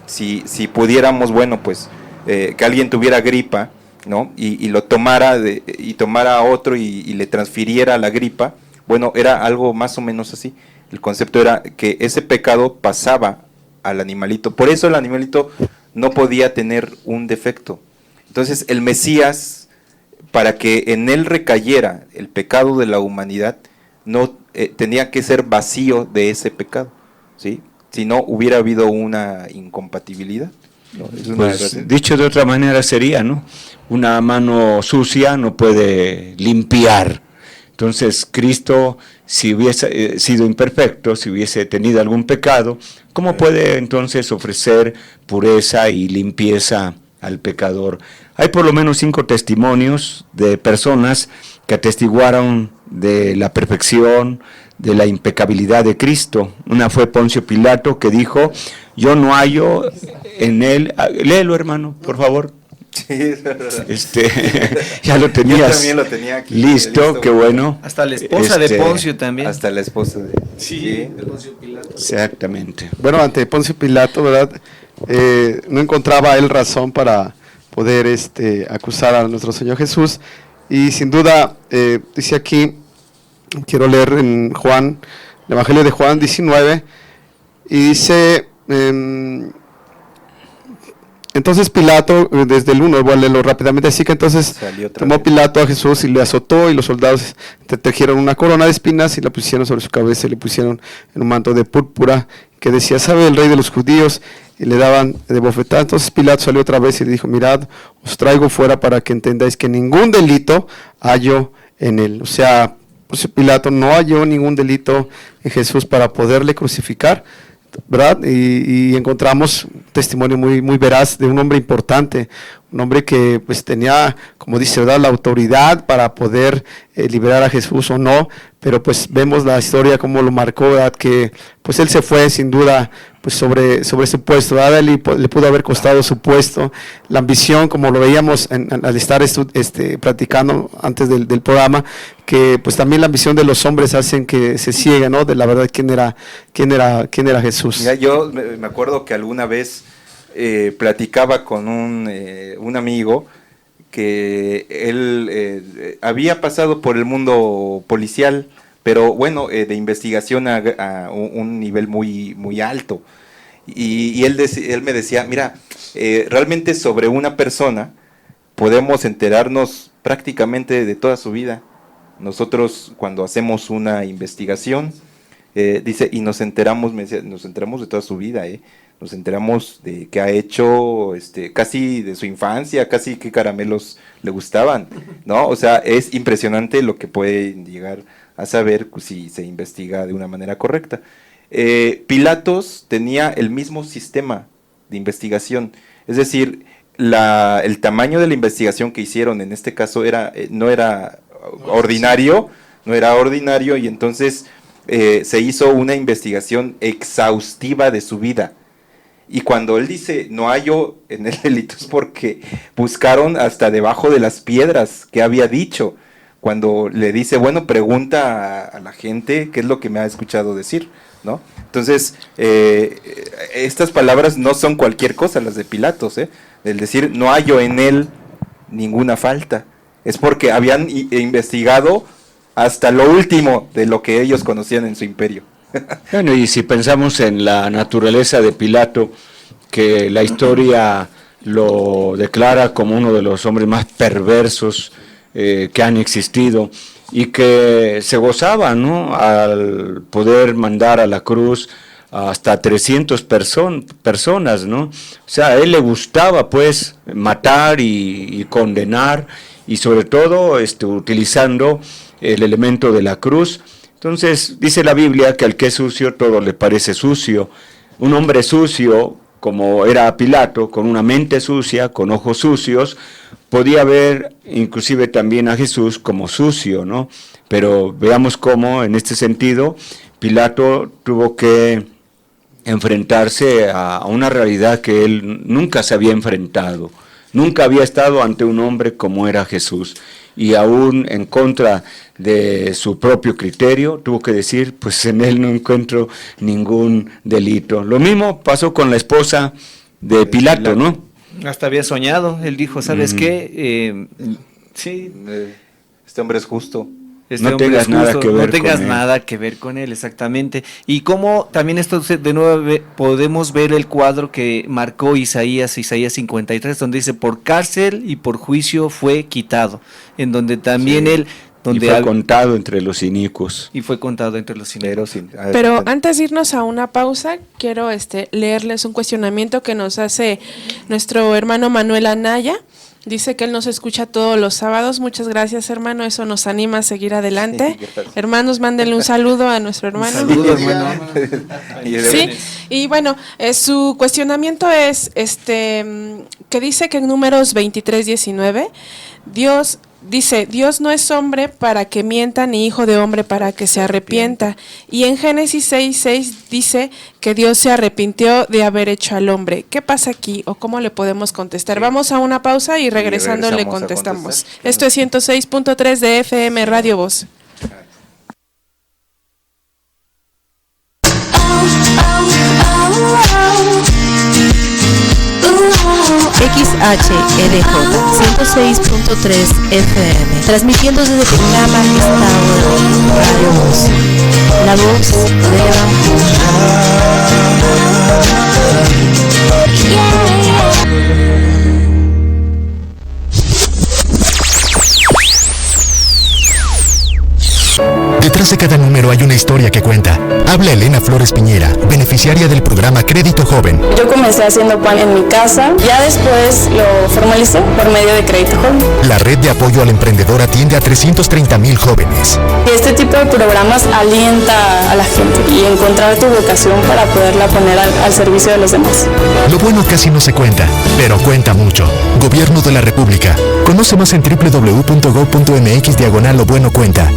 Si pudiéramos, bueno, pues que alguien tuviera gripa, ¿no? Y lo tomara y tomara a otro y le transfiriera la gripa, bueno, era algo más o menos así. El concepto era que ese pecado pasaba al animalito. Por eso el animalito no podía tener un defecto. Entonces el Mesías, para que en él recayera el pecado de la humanidad, no tenía que ser vacío de ese pecado, ¿sí? Si no, hubiera habido una incompatibilidad. ¿No? Pues, dicho de otra manera sería, ¿no? Una mano sucia no puede limpiar. Entonces Cristo, si hubiese sido imperfecto, si hubiese tenido algún pecado, ¿cómo puede entonces ofrecer pureza y limpieza al pecador? Hay por lo menos 5 testimonios de personas que atestiguaron de la perfección, de la impecabilidad de Cristo. Una fue Poncio Pilato, que dijo: yo no hallo en él. Léelo, hermano, por favor. Sí, ya lo tenías. Yo también lo tenía aquí. Listo, qué bueno. Hasta la esposa de Poncio también. Hasta la esposa de Poncio Pilato. Exactamente. Bueno, ante Poncio Pilato, ¿verdad? No encontraba él razón para poder acusar a nuestro Señor Jesús, y sin duda dice aquí, quiero leer en Juan, el Evangelio de Juan 19, y dice, entonces Pilato, desde el 1, voy a leerlo rápidamente, así que entonces tomó Pilato a Jesús y le azotó, y los soldados te tejieron una corona de espinas y la pusieron sobre su cabeza, y le pusieron en un manto de púrpura que decía: salve el rey de los judíos, y le daban de bofetada. Entonces Pilato salió otra vez y le dijo: mirad, os traigo fuera para que entendáis que ningún delito hallo en él. O sea, pues Pilato no halló ningún delito en Jesús para poderle crucificar, ¿verdad? Y encontramos un testimonio muy, muy veraz de un hombre importante, un hombre que pues tenía, como dice, ¿verdad?, la autoridad para poder liberar a Jesús o no, pero pues vemos la historia como lo marcó, ¿verdad?, que pues él se fue sin duda pues sobre su puesto, ¿verdad? Él le pudo haber costado su puesto, la ambición, como lo veíamos al estar platicando antes del programa, que pues también la ambición de los hombres hacen que se ciega, ¿no?, de la verdad quién era Jesús. Mira, yo me acuerdo que alguna vez platicaba con un amigo que él había pasado por el mundo policial, pero bueno, de investigación a un nivel muy, muy alto. Y él me decía: mira, realmente sobre una persona podemos enterarnos prácticamente de toda su vida. Nosotros, cuando hacemos una investigación, dice, y nos enteramos de toda su vida, nos enteramos de qué ha hecho, casi de su infancia, casi qué caramelos le gustaban, ¿no? O sea, es impresionante lo que puede llegar a saber si se investiga de una manera correcta. Pilatos tenía el mismo sistema de investigación, es decir, el tamaño de la investigación que hicieron en este caso no era ordinario, y entonces se hizo una investigación exhaustiva de su vida. Y cuando él dice no hallo en el delito, es porque buscaron hasta debajo de las piedras que había dicho. Cuando le dice, bueno, pregunta a la gente qué es lo que me ha escuchado decir, ¿no? Entonces, estas palabras no son cualquier cosa, las de Pilatos, el decir no hallo en él ninguna falta. Es porque habían investigado hasta lo último de lo que ellos conocían en su imperio. Bueno, y si pensamos en la naturaleza de Pilato, que la historia lo declara como uno de los hombres más perversos que han existido, y que se gozaba, ¿no?, al poder mandar a la cruz hasta 300 personas, ¿no? O sea, a él le gustaba pues matar y condenar, y sobre todo utilizando el elemento de la cruz Entonces dice la Biblia que al que es sucio todo le parece sucio. Un hombre sucio, como era Pilato, con una mente sucia, con ojos sucios, podía ver inclusive también a Jesús como sucio, ¿no? Pero veamos cómo en este sentido Pilato tuvo que enfrentarse a una realidad que él nunca se había enfrentado. Nunca había estado ante un hombre como era Jesús, y aún en contra de su propio criterio tuvo que decir, pues en él no encuentro ningún delito. Lo mismo pasó con la esposa de Pilato, ¿no? Hasta había soñado, él dijo, ¿sabes qué? Sí, Este hombre es justo. No tengas nada que ver no tengas con él. nada que ver con él, exactamente. Y cómo también esto de nuevo podemos ver el cuadro que marcó Isaías 53, donde dice, por cárcel y por juicio fue quitado, en donde también Sí. él... Donde y fue contado entre los inicuos. y fue contado entre los inicuos. Pero antes de irnos a una pausa, quiero leerles un cuestionamiento que nos hace nuestro hermano Manuel Anaya. Dice que él nos escucha todos los sábados. Muchas gracias, hermano. Eso nos anima a seguir adelante. Hermanos, mándenle un saludo a nuestro hermano. Saludos, hermano. Sí, y bueno, su cuestionamiento es que dice que en Números 23:19, Dios dice, Dios no es hombre para que mienta, ni hijo de hombre para que se arrepienta. Y en Génesis 6:6 dice que Dios se arrepintió de haber hecho al hombre. ¿Qué pasa aquí? ¿O cómo le podemos contestar? Sí. Vamos a una pausa y regresando le contestamos. Esto es 106.3 de FM Radio Voz. XHEDJ 106.3 FM, transmitiendo desde Tecama, Estado de Radio Voz, la voz del Detrás de cada número hay una historia que cuenta. Habla Elena Flores Piñera, beneficiaria del programa Crédito Joven. Yo comencé haciendo pan en mi casa, ya después lo formalicé por medio de Crédito Joven. La red de apoyo al emprendedor atiende a 330,000 jóvenes. Este tipo de programas alienta a la gente y encontrar tu vocación para poderla poner al servicio de los demás. Lo bueno casi no se cuenta, pero cuenta mucho. Gobierno de la República. Conoce más en www.gov.mx/Lo Bueno Cuenta.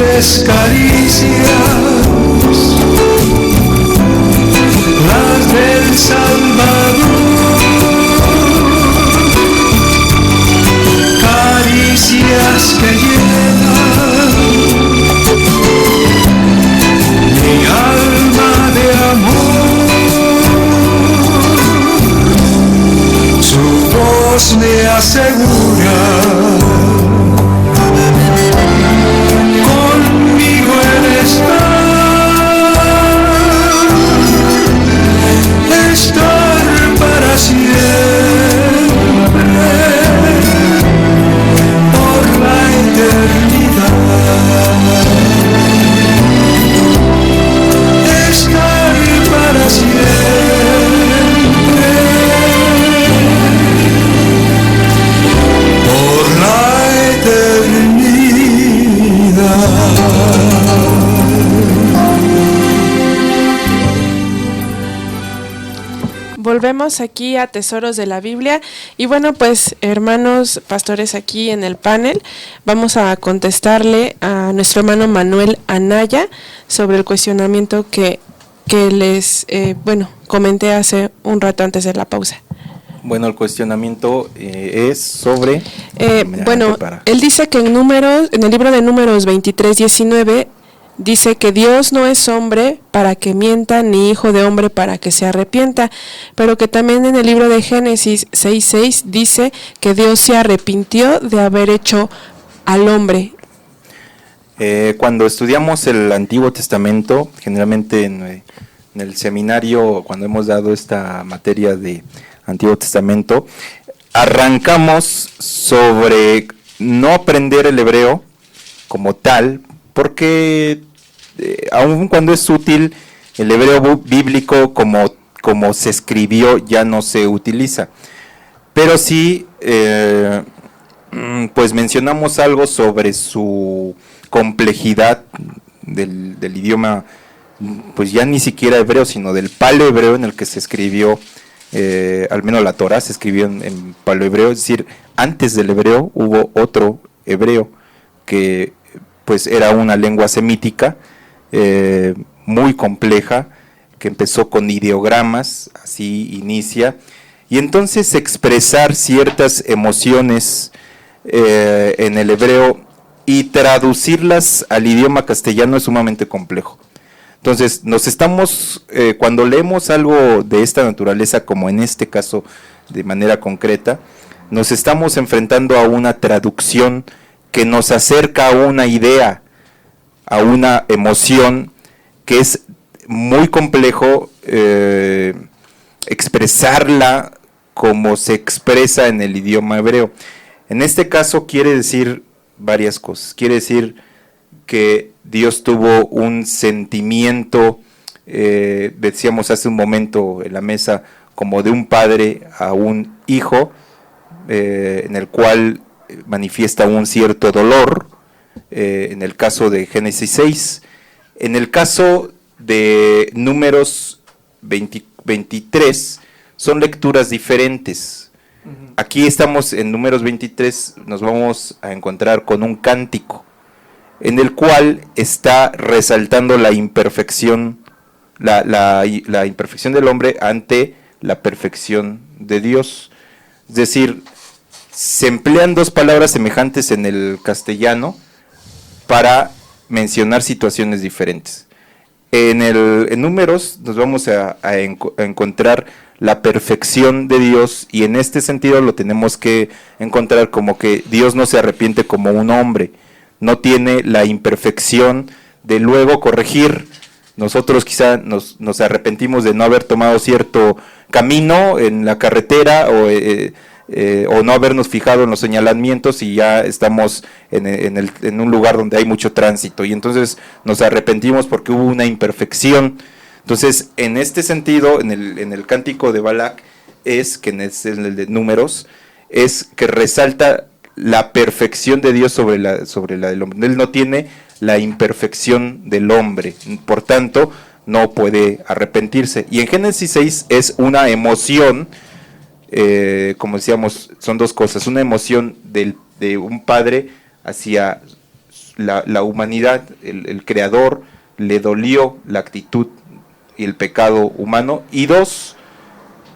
dulces caricias, las del Salvador, caricias que llenan mi alma de amor. Su voz me asegura: conmigo Él está. Estar para siempre por la eternidad. Estar para siempre por la eternidad. Volvemos aquí a Tesoros de la Biblia y bueno, pues hermanos pastores aquí en el panel, vamos a contestarle a nuestro hermano Manuel Anaya sobre el cuestionamiento que les comenté hace un rato antes de la pausa. Bueno, el cuestionamiento es sobre... él dice que en el libro de Números 23:19 dice que Dios no es hombre para que mienta, ni hijo de hombre para que se arrepienta, pero que también en el libro de Génesis 6:6 dice que Dios se arrepintió de haber hecho al hombre. Cuando estudiamos el Antiguo Testamento, generalmente en el seminario, cuando hemos dado esta materia de Antiguo Testamento, arrancamos sobre no aprender el hebreo como tal, porque aun cuando es útil, el hebreo bíblico como se escribió ya no se utiliza. Pero sí, pues mencionamos algo sobre su complejidad del idioma, pues ya ni siquiera hebreo, sino del paleohebreo en el que se escribió, al menos la Torá se escribió en paleohebreo, es decir, antes del hebreo hubo otro hebreo que pues era una lengua semítica muy compleja, que empezó con ideogramas, así inicia, y entonces expresar ciertas emociones en el hebreo y traducirlas al idioma castellano es sumamente complejo. Entonces, cuando leemos algo de esta naturaleza, como en este caso de manera concreta, nos estamos enfrentando a una traducción que nos acerca a una idea, a una emoción, que es muy complejo expresarla como se expresa en el idioma hebreo. En este caso quiere decir varias cosas. Quiere decir que Dios tuvo un sentimiento, decíamos hace un momento en la mesa, como de un padre a un hijo, en el cual manifiesta un cierto dolor, en el caso de Génesis 6. En el caso de Números 23, son lecturas diferentes. Aquí estamos en Números 23, nos vamos a encontrar con un cántico, en el cual está resaltando la imperfección, la imperfección del hombre ante la perfección de Dios. Es decir, se emplean dos palabras semejantes en el castellano para mencionar situaciones diferentes. En Números nos vamos a encontrar la perfección de Dios, y en este sentido lo tenemos que encontrar como que Dios no se arrepiente como un hombre, no tiene la imperfección de luego corregir. Nosotros quizá nos arrepentimos de no haber tomado cierto camino en la carretera o no habernos fijado en los señalamientos y ya estamos en un lugar donde hay mucho tránsito, y entonces nos arrepentimos porque hubo una imperfección. Entonces, en este sentido, en el cántico de Balac, en el de Números, es que resalta la perfección de Dios sobre la del hombre. Él no tiene la imperfección del hombre, por tanto, no puede arrepentirse. Y en Génesis 6 es una emoción, como decíamos, son dos cosas: una emoción de un padre hacia la humanidad, el creador, le dolió la actitud y el pecado humano. Y dos,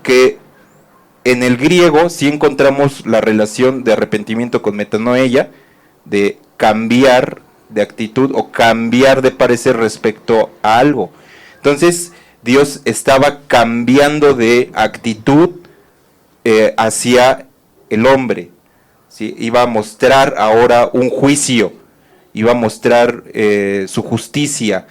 que en el griego sí encontramos la relación de arrepentimiento con metanoia, de cambiar de actitud o cambiar de parecer respecto a algo. Entonces Dios estaba cambiando de actitud hacia el hombre, ¿sí? Iba a mostrar ahora un juicio, iba a mostrar su justicia,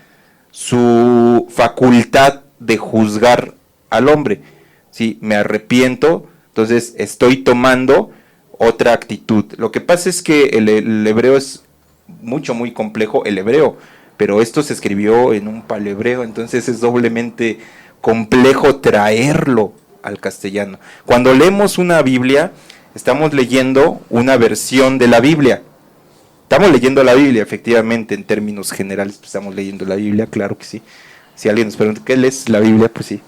su facultad de juzgar al hombre. ¿Sí? Me arrepiento, entonces estoy tomando otra actitud. Lo que pasa es que el hebreo es muy complejo, el hebreo, pero esto se escribió en un palehebreo, entonces es doblemente complejo traerlo al castellano. Cuando leemos una Biblia, estamos leyendo una versión de la Biblia. Estamos leyendo la Biblia, efectivamente, en términos generales, estamos leyendo la Biblia, claro que sí. Si alguien nos pregunta, ¿qué lees la Biblia? Pues sí.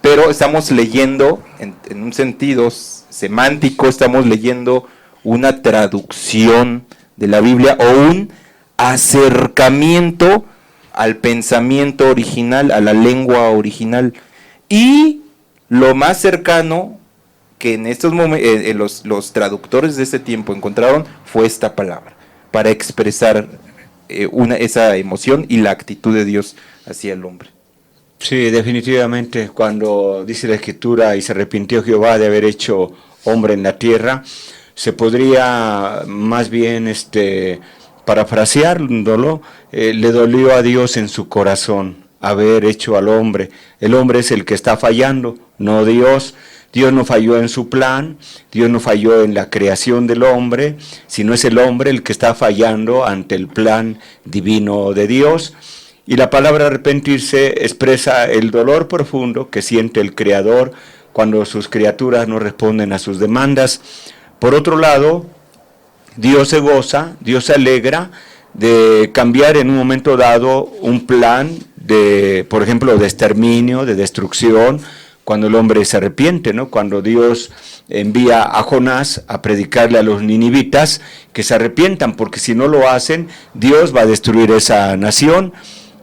Pero estamos leyendo, en un sentido semántico, estamos leyendo una traducción de la Biblia o un acercamiento al pensamiento original, a la lengua original. Y lo más cercano que en estos momentos los traductores de este tiempo encontraron fue esta palabra, para expresar esa emoción y la actitud de Dios hacia el hombre. Sí, definitivamente, cuando dice la Escritura, y se arrepintió Jehová de haber hecho hombre en la tierra, se podría más bien, parafraseándolo, le dolió a Dios en su corazón haber hecho al hombre. El hombre es el que está fallando, no Dios. Dios no falló en su plan, Dios no falló en la creación del hombre, sino es el hombre el que está fallando ante el plan divino de Dios. Y la palabra arrepentirse expresa el dolor profundo que siente el Creador cuando sus criaturas no responden a sus demandas. Por otro lado, Dios se goza, Dios se alegra de cambiar en un momento dado un plan de, por ejemplo, de exterminio, de destrucción, cuando el hombre se arrepiente, ¿no? Cuando Dios envía a Jonás a predicarle a los ninivitas que se arrepientan, porque si no lo hacen, Dios va a destruir esa nación.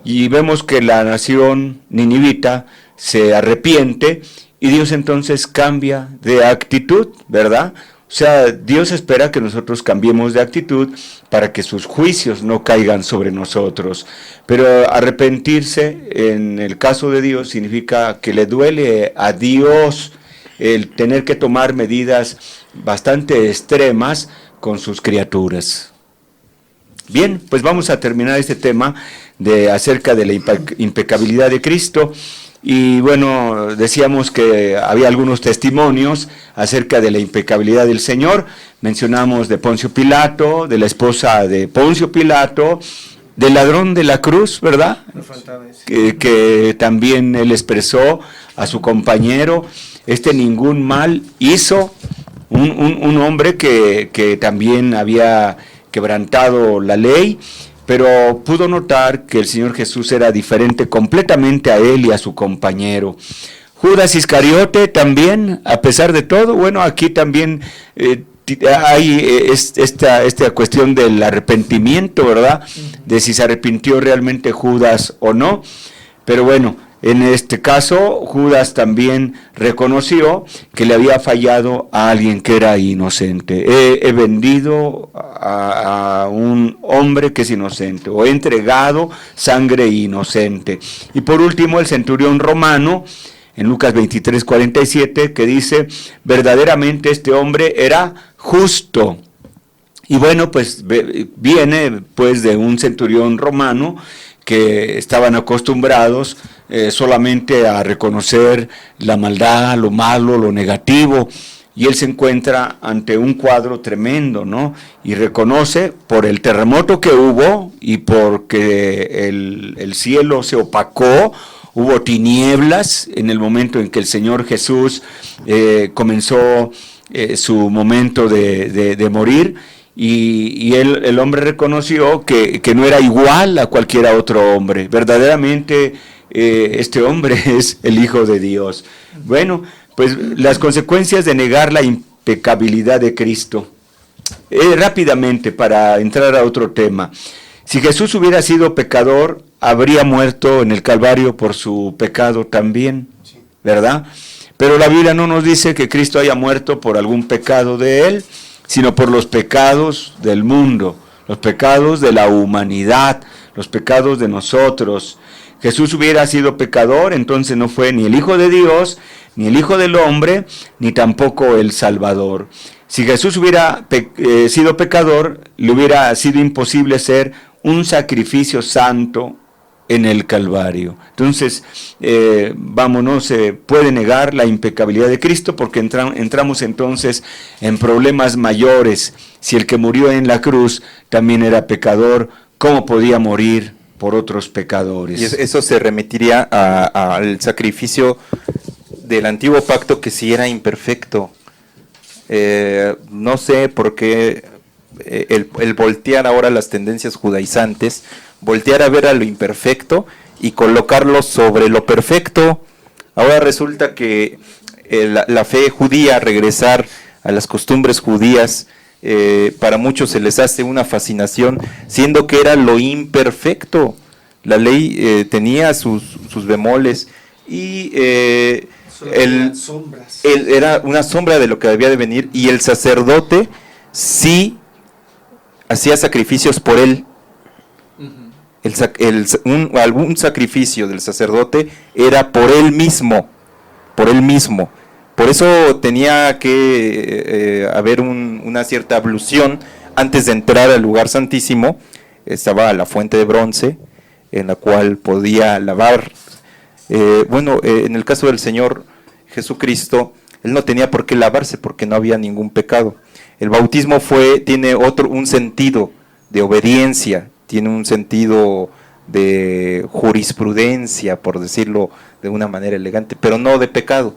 Y vemos que la nación ninivita se arrepiente y Dios entonces cambia de actitud, ¿verdad? O sea, Dios espera que nosotros cambiemos de actitud para que sus juicios no caigan sobre nosotros. Pero arrepentirse, en el caso de Dios, significa que le duele a Dios el tener que tomar medidas bastante extremas con sus criaturas. Bien, pues vamos a terminar este tema acerca de la impecabilidad de Cristo. Y bueno, decíamos que había algunos testimonios acerca de la impecabilidad del Señor. Mencionamos de Poncio Pilato, de la esposa de Poncio Pilato, del ladrón de la cruz, ¿verdad? Que también él expresó a su compañero, ningún mal hizo, un hombre que también había quebrantado la ley, pero pudo notar que el Señor Jesús era diferente completamente a él y a su compañero. Judas Iscariote también, a pesar de todo, bueno, aquí también hay esta cuestión del arrepentimiento, ¿verdad? De si se arrepintió realmente Judas o no, pero bueno, en este caso, Judas también reconoció que le había fallado a alguien que era inocente. He vendido a un hombre que es inocente, o he entregado sangre inocente. Y por último, el centurión romano, en Lucas 23:47, que dice, verdaderamente este hombre era justo. Y bueno, pues viene pues de un centurión romano que estaban acostumbrados solamente a reconocer la maldad, lo malo, lo negativo, y él se encuentra ante un cuadro tremendo, ¿no? Y reconoce por el terremoto que hubo y porque el cielo se opacó, hubo tinieblas en el momento en que el Señor Jesús comenzó su momento de morir. Y el hombre reconoció que no era igual a cualquier otro hombre. Verdaderamente este hombre es el Hijo de Dios. Bueno, pues las consecuencias de negar la impecabilidad de Cristo. Rápidamente, para entrar a otro tema. Si Jesús hubiera sido pecador, habría muerto en el Calvario por su pecado también, ¿verdad? Pero la Biblia no nos dice que Cristo haya muerto por algún pecado de él, sino por los pecados del mundo, los pecados de la humanidad, los pecados de nosotros. Jesús hubiera sido pecador, entonces no fue ni el Hijo de Dios, ni el Hijo del Hombre, ni tampoco el Salvador. Si Jesús hubiera sido pecador, le hubiera sido imposible ser un sacrificio santo en el Calvario. Entonces, no se puede negar la impecabilidad de Cristo, porque entramos entonces en problemas mayores. Si el que murió en la cruz también era pecador, ¿cómo podía morir por otros pecadores? Y eso se remitiría al sacrificio del antiguo pacto, que sí era imperfecto. No sé por qué el voltear ahora las tendencias judaizantes, voltear a ver a lo imperfecto y colocarlo sobre lo perfecto. Ahora resulta que la fe judía, regresar a las costumbres judías, para muchos se les hace una fascinación, siendo que era lo imperfecto. La ley tenía sus bemoles y era una sombra de lo que debía de venir, y el sacerdote sí hacía sacrificios por él. Algún sacrificio del sacerdote era por él mismo. Por eso tenía que haber una cierta ablución antes de entrar al lugar santísimo. Estaba la fuente de bronce en la cual podía lavar. En el caso del Señor Jesucristo, él no tenía por qué lavarse porque no había ningún pecado. El bautismo tiene un sentido de obediencia, tiene un sentido de jurisprudencia, por decirlo de una manera elegante, pero no de pecado,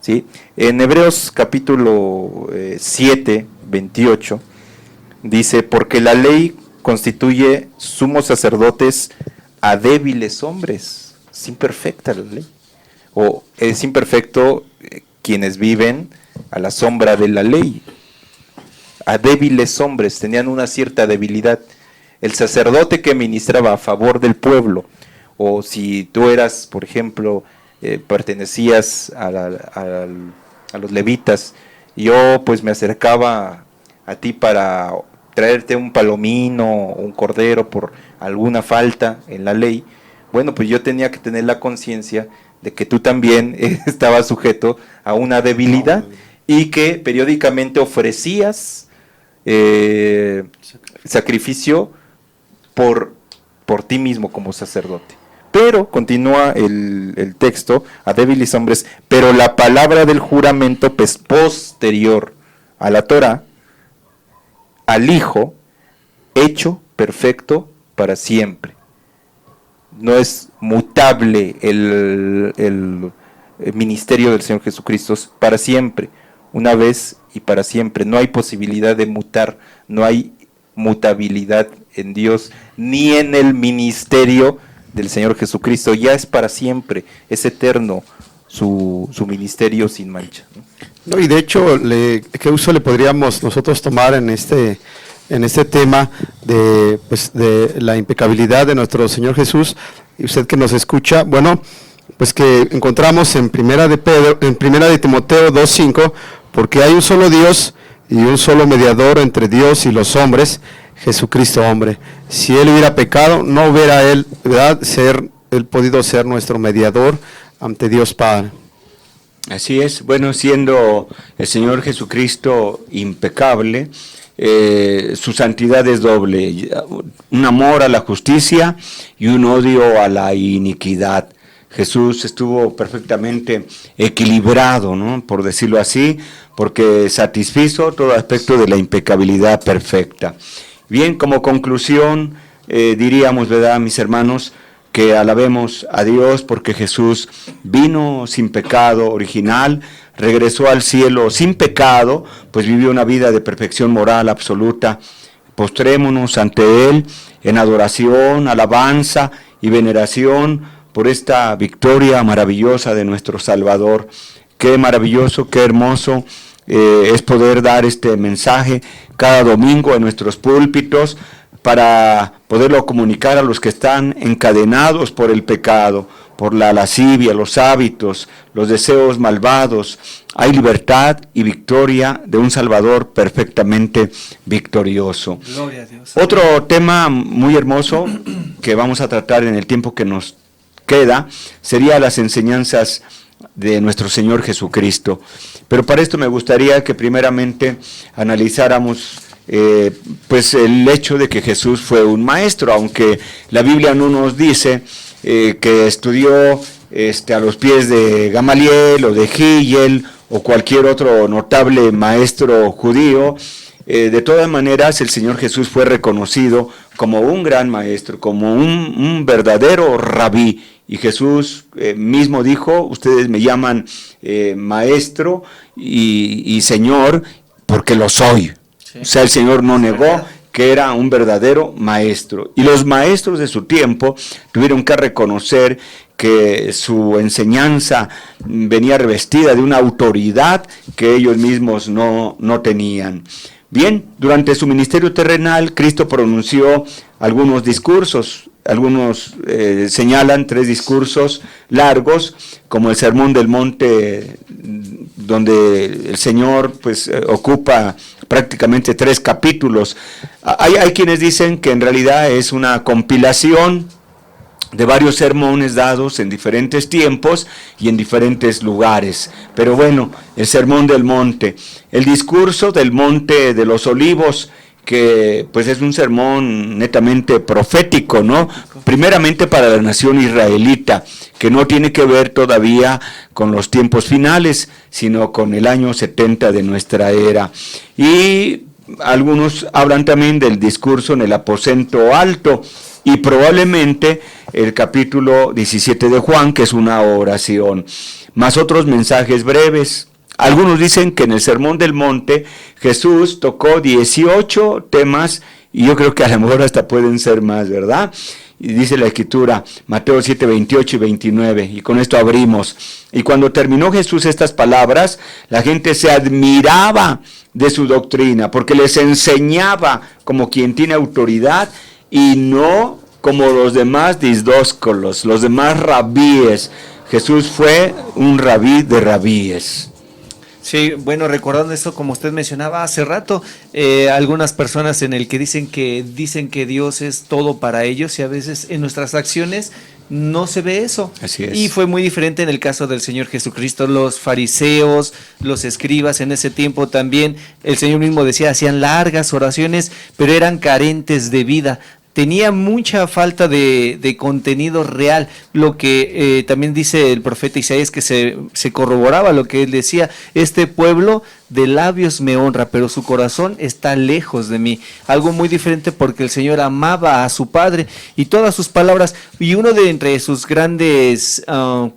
¿sí? En Hebreos capítulo 7, 28, dice: porque la ley constituye sumos sacerdotes a débiles hombres. Es imperfecta la ley, o es imperfecto quienes viven a la sombra de la ley. A débiles hombres, tenían una cierta debilidad. El sacerdote que ministraba a favor del pueblo, o si tú eras, por ejemplo, pertenecías a los levitas, yo pues me acercaba a ti para traerte un palomino o un cordero por alguna falta en la ley. Bueno, pues yo tenía que tener la conciencia de que tú también estabas sujeto a una debilidad, y que periódicamente ofrecías sacrificio por ti mismo como sacerdote. Pero continúa el texto: a débiles hombres, pero la palabra del juramento posterior a la Torá, al Hijo, hecho perfecto para siempre. No es mutable el ministerio del Señor Jesucristo, es para siempre, una vez y para siempre. No hay posibilidad de mutar, no hay mutabilidad en Dios ni en el ministerio del Señor Jesucristo. Ya es para siempre, es eterno su ministerio sin mancha, ¿no? Y de hecho, ¿qué uso le podríamos nosotros tomar en este tema de la impecabilidad de nuestro Señor Jesús? Y usted que nos escucha, bueno, pues que encontramos en primera de Timoteo 2:5, porque hay un solo Dios y un solo mediador entre Dios y los hombres, Jesucristo hombre. Si él hubiera pecado, no hubiera él podido ser nuestro mediador ante Dios Padre. Así es. Bueno, siendo el Señor Jesucristo impecable, su santidad es doble: un amor a la justicia y un odio a la iniquidad. Jesús estuvo perfectamente equilibrado, ¿no?, por decirlo así, porque satisfizo todo aspecto de la impecabilidad perfecta. Bien, como conclusión, diríamos, ¿verdad, mis hermanos?, que alabemos a Dios porque Jesús vino sin pecado original, regresó al cielo sin pecado, pues vivió una vida de perfección moral absoluta. Postrémonos ante Él en adoración, alabanza y veneración por esta victoria maravillosa de nuestro Salvador. Qué maravilloso, qué hermoso es poder dar este mensaje cada domingo en nuestros púlpitos, para poderlo comunicar a los que están encadenados por el pecado, por la lascivia, los hábitos, los deseos malvados. Hay libertad y victoria de un Salvador perfectamente victorioso. Gloria a Dios. Otro tema muy hermoso que vamos a tratar en el tiempo que nos queda sería las enseñanzas de nuestro Señor Jesucristo. Pero para esto me gustaría que primeramente analizáramos pues el hecho de que Jesús fue un maestro, aunque la Biblia no nos dice que estudió a los pies de Gamaliel o de Hillel o cualquier otro notable maestro judío. De todas maneras, el Señor Jesús fue reconocido como un gran maestro, como un verdadero rabí. Y Jesús mismo dijo: ustedes me llaman maestro y Señor porque lo soy. Sí. O sea, el Señor no negó que era un verdadero maestro. Y los maestros de su tiempo tuvieron que reconocer que su enseñanza venía revestida de una autoridad que ellos mismos no tenían. Bien, durante su ministerio terrenal, Cristo pronunció algunos discursos. Algunos señalan 3 discursos largos, como el Sermón del Monte, donde el Señor pues ocupa prácticamente 3 capítulos. Hay quienes dicen que en realidad es una compilación de varios sermones dados en diferentes tiempos y en diferentes lugares. Pero bueno, el Sermón del Monte, el discurso del Monte de los Olivos, que pues es un sermón netamente profético, ¿no? Primeramente para la nación israelita, que no tiene que ver todavía con los tiempos finales, sino con el año 70 de nuestra era. Y algunos hablan también del discurso en el aposento alto, y probablemente el capítulo 17 de Juan, que es una oración, más otros mensajes breves. Algunos dicen que en el Sermón del Monte Jesús tocó 18 temas, y yo creo que a lo mejor hasta pueden ser más, ¿verdad? Y dice la Escritura, Mateo 7, 28 y 29, y con esto abrimos. Y cuando terminó Jesús estas palabras, la gente se admiraba de su doctrina, porque les enseñaba como quien tiene autoridad y no como los demás disdóscolos, los demás rabíes. Jesús fue un rabí de rabíes. Sí, bueno, recordando esto, como usted mencionaba hace rato, algunas personas en el que dicen que Dios es todo para ellos, y a veces en nuestras acciones no se ve eso. Así es. Y fue muy diferente en el caso del Señor Jesucristo. Los fariseos, los escribas en ese tiempo también, el Señor mismo decía, hacían largas oraciones, pero eran carentes de vida. Tenía mucha falta de contenido real, lo que también dice el profeta Isaías, que se corroboraba lo que él decía: este pueblo de labios me honra, pero su corazón está lejos de mí. Algo muy diferente, porque el Señor amaba a su Padre, y todas sus palabras, y uno de entre sus grandes,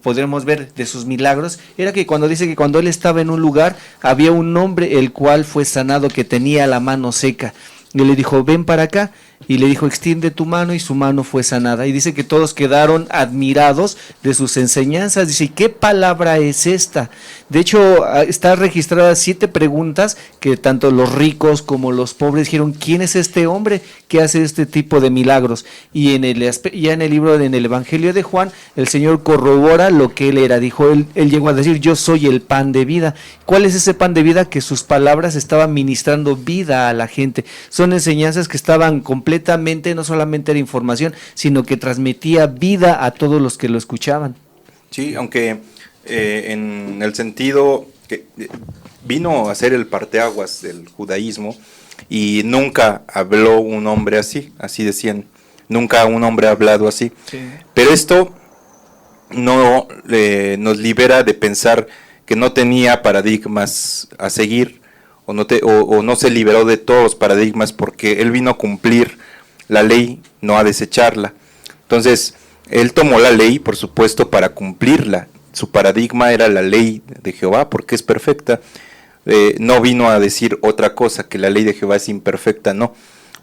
podríamos ver, de sus milagros, era que cuando dice que cuando él estaba en un lugar, había un hombre el cual fue sanado, que tenía la mano seca, y le dijo: ven para acá. Y le dijo: extiende tu mano, y su mano fue sanada. Y dice que todos quedaron admirados de sus enseñanzas. Dice: ¿qué palabra es esta? De hecho, está registradas 7 preguntas que tanto los ricos como los pobres dijeron: ¿quién es este hombre que hace este tipo de milagros? Y ya en el libro, en el Evangelio de Juan, el Señor corrobora lo que él era. Dijo, él llegó a decir: yo soy el pan de vida. ¿Cuál es ese pan de vida? Que sus palabras estaban ministrando vida a la gente. Son enseñanzas que estaban completamente, no solamente era información, sino que transmitía vida a todos los que lo escuchaban. Sí, aunque en el sentido que vino a ser el parteaguas del judaísmo, y nunca habló un hombre así decían, nunca un hombre ha hablado así. Sí. Pero esto no nos libera de pensar que no tenía paradigmas a seguir, o no se liberó de todos los paradigmas, porque él vino a cumplir la ley, no a desecharla. Entonces, él tomó la ley, por supuesto, para cumplirla. Su paradigma era la ley de Jehová, porque es perfecta. No vino a decir otra cosa, que la ley de Jehová es imperfecta, no.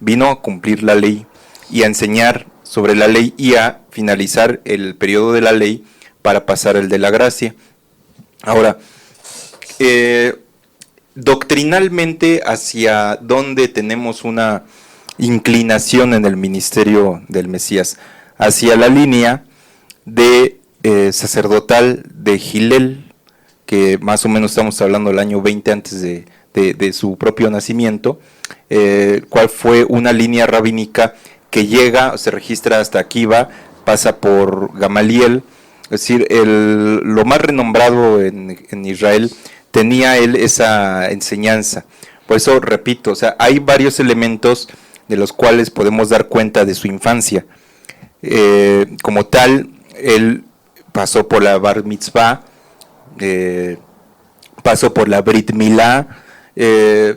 Vino a cumplir la ley y a enseñar sobre la ley, y a finalizar el periodo de la ley para pasar el de la gracia. Ahora, doctrinalmente, hacia dónde tenemos una inclinación en el ministerio del Mesías hacia la línea de sacerdotal de Gilel, que más o menos estamos hablando del año 20 antes de su propio nacimiento, cual fue una línea rabínica que llega, se registra hasta Akiva, pasa por Gamaliel, es decir, lo más renombrado en Israel, tenía él esa enseñanza. Por eso, repito, o sea, hay varios elementos de los cuales podemos dar cuenta de su infancia. Como tal, él pasó por la Bar Mitzvah, pasó por la Brit Milá,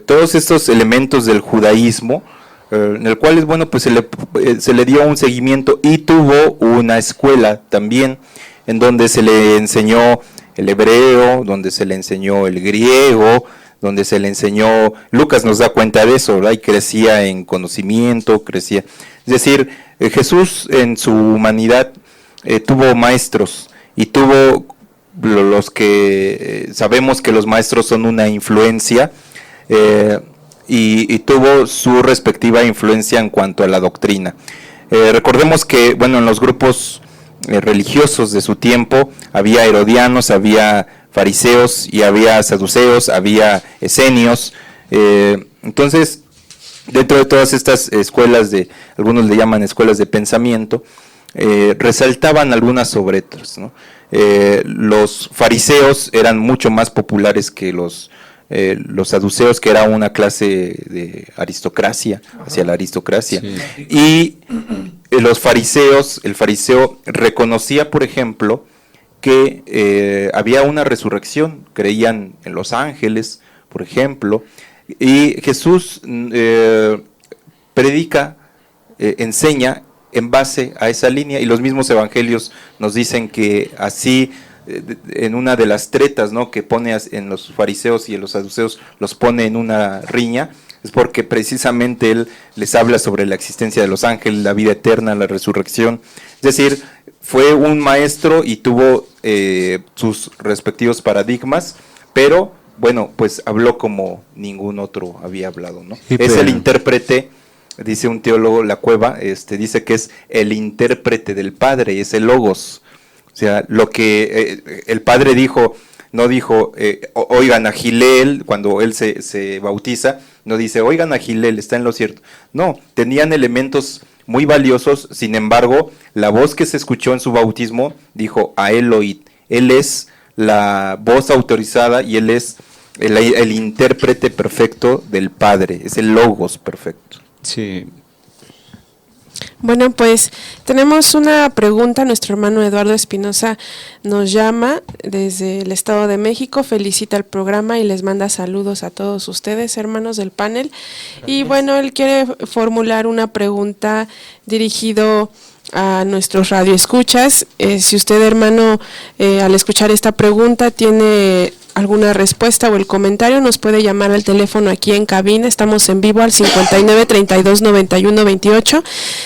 todos estos elementos del judaísmo, en el cual, bueno, pues se le dio un seguimiento y tuvo una escuela también, en donde se le enseñó el hebreo, donde se le enseñó el griego, donde se le enseñó, Lucas nos da cuenta de eso, ¿verdad? Y crecía en conocimiento, crecía. Es decir, Jesús en su humanidad tuvo maestros y tuvo los que sabemos que los maestros son una influencia, y tuvo su respectiva influencia en cuanto a la doctrina. Recordemos que, bueno, en los grupos religiosos de su tiempo había herodianos, había fariseos y había saduceos, había esenios. Entonces, dentro de todas estas escuelas, algunos le llaman escuelas de pensamiento, resaltaban algunas sobre otras, ¿no? Los fariseos eran mucho más populares que los saduceos, que era una clase de aristocracia, hacia la aristocracia. Sí. Y los fariseos, el fariseo reconocía, por ejemplo, que había una resurrección, creían en los ángeles, por ejemplo, y Jesús predica, enseña en base a esa línea, y los mismos evangelios nos dicen que así, en una de las tretas, ¿no?, que pone en los fariseos y en los saduceos, los pone en una riña, es porque precisamente él les habla sobre la existencia de los ángeles, la vida eterna, la resurrección. Es decir, fue un maestro y tuvo sus respectivos paradigmas, pero bueno, pues habló como ningún otro había hablado, ¿no? Sí, es el intérprete, dice un teólogo, La Cueva, dice que es el intérprete del Padre, es el Logos. O sea, lo que el Padre dijo, no dijo, oigan a Gilel, cuando él se bautiza, no dice, oigan a Gilel, está en lo cierto. No, tenían elementos muy valiosos, sin embargo, la voz que se escuchó en su bautismo dijo, a él oíd. Él es la voz autorizada y él es el intérprete perfecto del Padre, es el Logos perfecto. Sí. Bueno, pues tenemos una pregunta. Nuestro hermano Eduardo Espinosa nos llama desde el Estado de México, felicita el programa y les manda saludos a todos ustedes, hermanos del panel. Gracias. Y bueno, él quiere formular una pregunta dirigido a nuestros radioescuchas. Si usted, hermano, al escuchar esta pregunta tiene alguna respuesta o el comentario, nos puede llamar al teléfono aquí en cabina. Estamos en vivo al 59 32 91 28.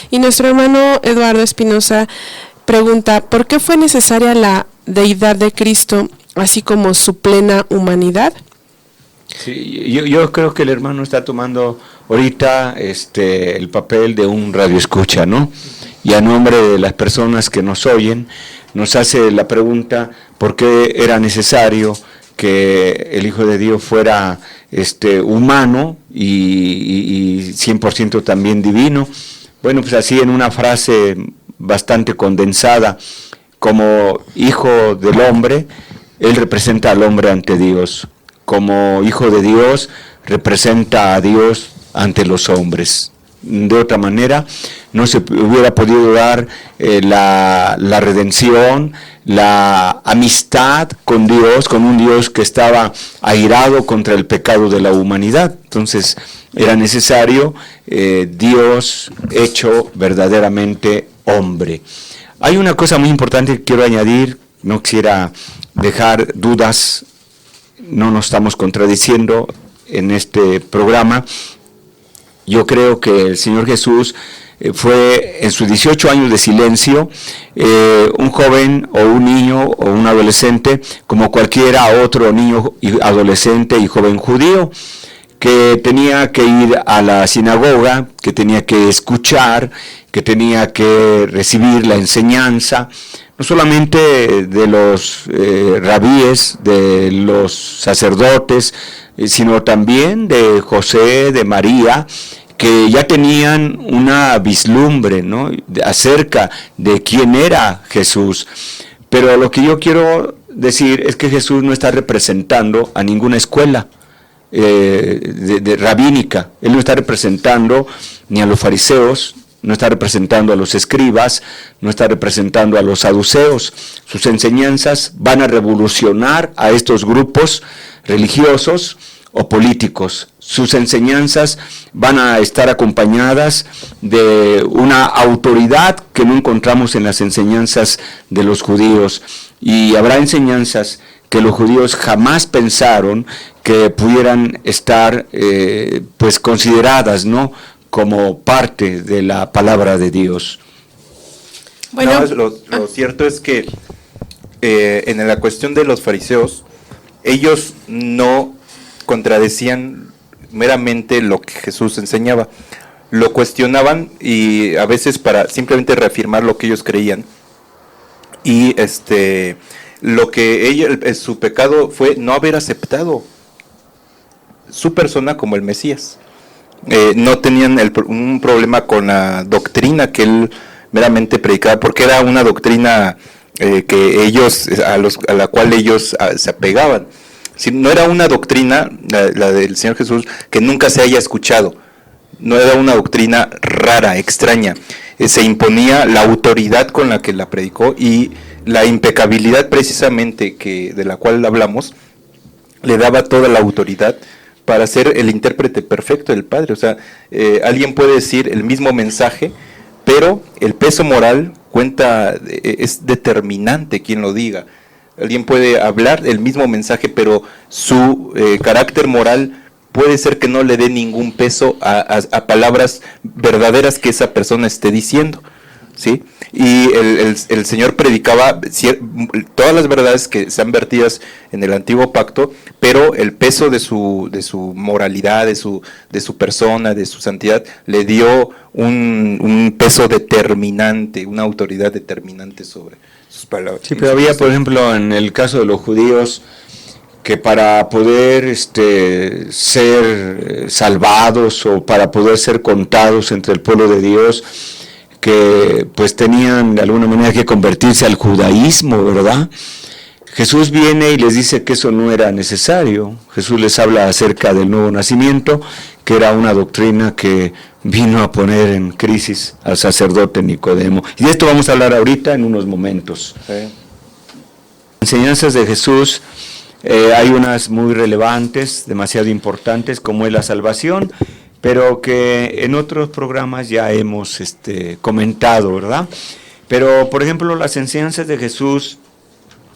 Y nuestro hermano Eduardo Espinosa pregunta, ¿por qué fue necesaria la deidad de Cristo, así como su plena humanidad? Sí, yo creo que el hermano está tomando ahorita el papel de un radioescucha, ¿no? Y a nombre de las personas que nos oyen, nos hace la pregunta, ¿por qué era necesario que el Hijo de Dios fuera humano y 100% también divino? Bueno, pues así en una frase bastante condensada, como Hijo del Hombre, Él representa al hombre ante Dios. Como Hijo de Dios, representa a Dios ante los hombres. De otra manera, no se hubiera podido dar la redención, la amistad con Dios, con un Dios que estaba airado contra el pecado de la humanidad. Entonces, era necesario Dios hecho verdaderamente hombre. Hay una cosa muy importante que quiero añadir, no quisiera dejar dudas, no nos estamos contradiciendo en este programa. Yo creo que el Señor Jesús fue en sus 18 años de silencio un joven o un niño o un adolescente como cualquiera otro niño, adolescente y joven judío, que tenía que ir a la sinagoga, que tenía que escuchar, que tenía que recibir la enseñanza, no solamente de los rabíes, de los sacerdotes, sino también de José, de María, que ya tenían una vislumbre, ¿no?, acerca de quién era Jesús. Pero lo que yo quiero decir es que Jesús no está representando a ninguna escuela de rabínica. Él no está representando ni a los fariseos, no está representando a los escribas, no está representando a los saduceos. Sus enseñanzas van a revolucionar a estos grupos religiosos o políticos. Sus enseñanzas van a estar acompañadas de una autoridad que no encontramos en las enseñanzas de los judíos. Y habrá enseñanzas que los judíos jamás pensaron que pudieran estar pues consideradas, ¿no?, como parte de la palabra de Dios. Bueno, lo cierto es que en la cuestión de los fariseos, ellos no contradecían meramente lo que Jesús enseñaba, lo cuestionaban y a veces para simplemente reafirmar lo que ellos creían. Y lo que ellos, su pecado fue no haber aceptado su persona como el Mesías. No tenían un problema con la doctrina que él meramente predicaba, porque era una doctrina que ellos, a la cual ellos se apegaban. Si no era una doctrina, la del Señor Jesús, que nunca se haya escuchado. No era una doctrina rara, extraña. Se imponía la autoridad con la que la predicó, y la impecabilidad precisamente de la cual hablamos, le daba toda la autoridad para ser el intérprete perfecto del Padre. O sea, alguien puede decir el mismo mensaje, pero el peso moral es determinante quien lo diga. Alguien puede hablar el mismo mensaje, pero su carácter moral puede ser que no le dé ningún peso a palabras verdaderas que esa persona esté diciendo, ¿sí? Y el Señor predicaba todas las verdades que están vertidas en el Antiguo Pacto, pero el peso de su moralidad, de su persona, de su santidad, le dio un peso determinante, una autoridad determinante sobre sus palabras. Sí, pero había, por ejemplo, en el caso de los judíos, que para poder ser salvados o para poder ser contados entre el pueblo de Dios, que pues tenían de alguna manera que convertirse al judaísmo, ¿verdad? Jesús viene y les dice que eso no era necesario. Jesús les habla acerca del nuevo nacimiento, que era una doctrina que vino a poner en crisis al sacerdote Nicodemo. Y de esto vamos a hablar ahorita en unos momentos. Sí. Enseñanzas de Jesús, hay unas muy relevantes, demasiado importantes, como es la salvación, pero que en otros programas ya hemos comentado, ¿verdad? Pero, por ejemplo, las enseñanzas de Jesús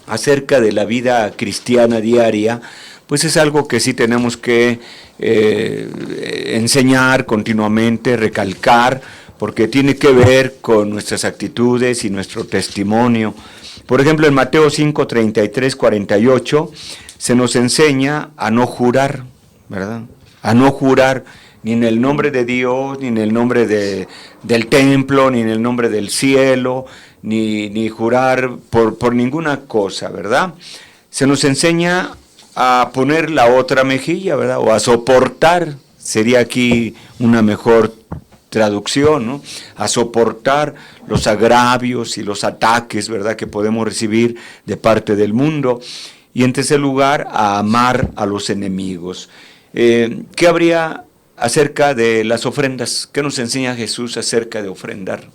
acerca de la vida cristiana diaria, pues es algo que sí tenemos que enseñar continuamente, recalcar, porque tiene que ver con nuestras actitudes y nuestro testimonio. Por ejemplo, en Mateo 5, 33, 48, se nos enseña a no jurar, ¿verdad? A no jurar ni en el nombre de Dios, ni en el nombre del templo, ni en el nombre del cielo, ni jurar por ninguna cosa, ¿verdad? Se nos enseña a poner la otra mejilla, ¿verdad? O a soportar, sería aquí una mejor traducción, ¿no? A soportar los agravios y los ataques, ¿verdad?, que podemos recibir de parte del mundo. Y en tercer lugar, a amar a los enemigos. ¿Qué habría acerca de las ofrendas? ¿Qué nos enseña Jesús acerca de ofrendar?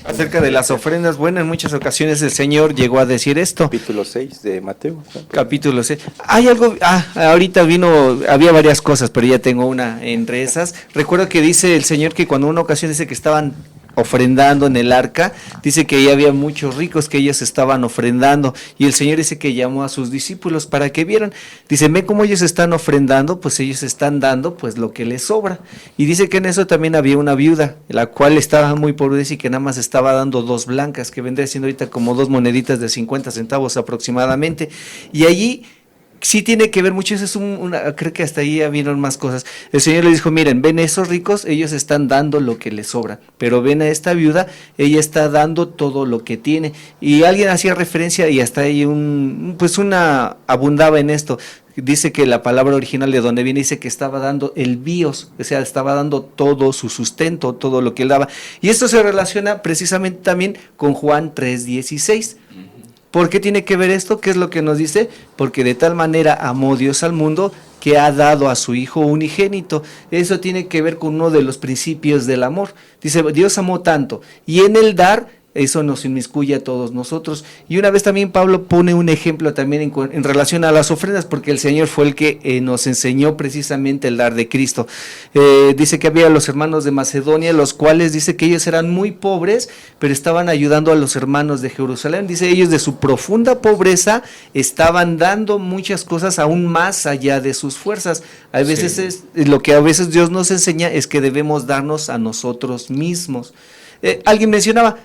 Acerca de las ofrendas, bueno, en muchas ocasiones el Señor llegó a decir esto. Capítulo 6 de Mateo. Capítulo 6. Hay algo, ahorita había varias cosas, pero ya tengo una entre esas. Recuerdo que dice el Señor que cuando una ocasión dice que estaban ofrendando en el arca, dice que ahí había muchos ricos que ellos estaban ofrendando, y el Señor dice que llamó a sus discípulos para que vieran. Dice, ve cómo ellos están ofrendando, pues ellos están dando pues lo que les sobra. Y dice que en eso también había una viuda, la cual estaba muy pobre y que nada más estaba dando 2 blancas, que vendría siendo ahorita como 2 moneditas de 50 centavos aproximadamente. Y allí sí tiene que ver mucho, eso es creo que hasta ahí vieron más cosas. El Señor les dijo, miren, ven esos ricos, ellos están dando lo que les sobra, pero ven a esta viuda, ella está dando todo lo que tiene. Y alguien hacía referencia y hasta ahí abundaba en esto. Dice que la palabra original de donde viene dice que estaba dando el bios, o sea, estaba dando todo su sustento, todo lo que él daba. Y esto se relaciona precisamente también con Juan 3:16. ¿Por qué tiene que ver esto? ¿Qué es lo que nos dice? Porque de tal manera amó Dios al mundo que ha dado a su Hijo unigénito. Eso tiene que ver con uno de los principios del amor. Dice, Dios amó tanto, y en el dar, eso nos inmiscuye a todos nosotros. Y una vez también Pablo pone un ejemplo también en relación a las ofrendas, porque el Señor fue el que nos enseñó precisamente el dar de Cristo. Dice que había los hermanos de Macedonia, los cuales dice que ellos eran muy pobres, pero estaban ayudando a los hermanos de Jerusalén. Dice, ellos de su profunda pobreza estaban dando muchas cosas aún más allá de sus fuerzas. A veces lo que a veces Dios nos enseña es que debemos darnos a nosotros mismos. Alguien mencionaba,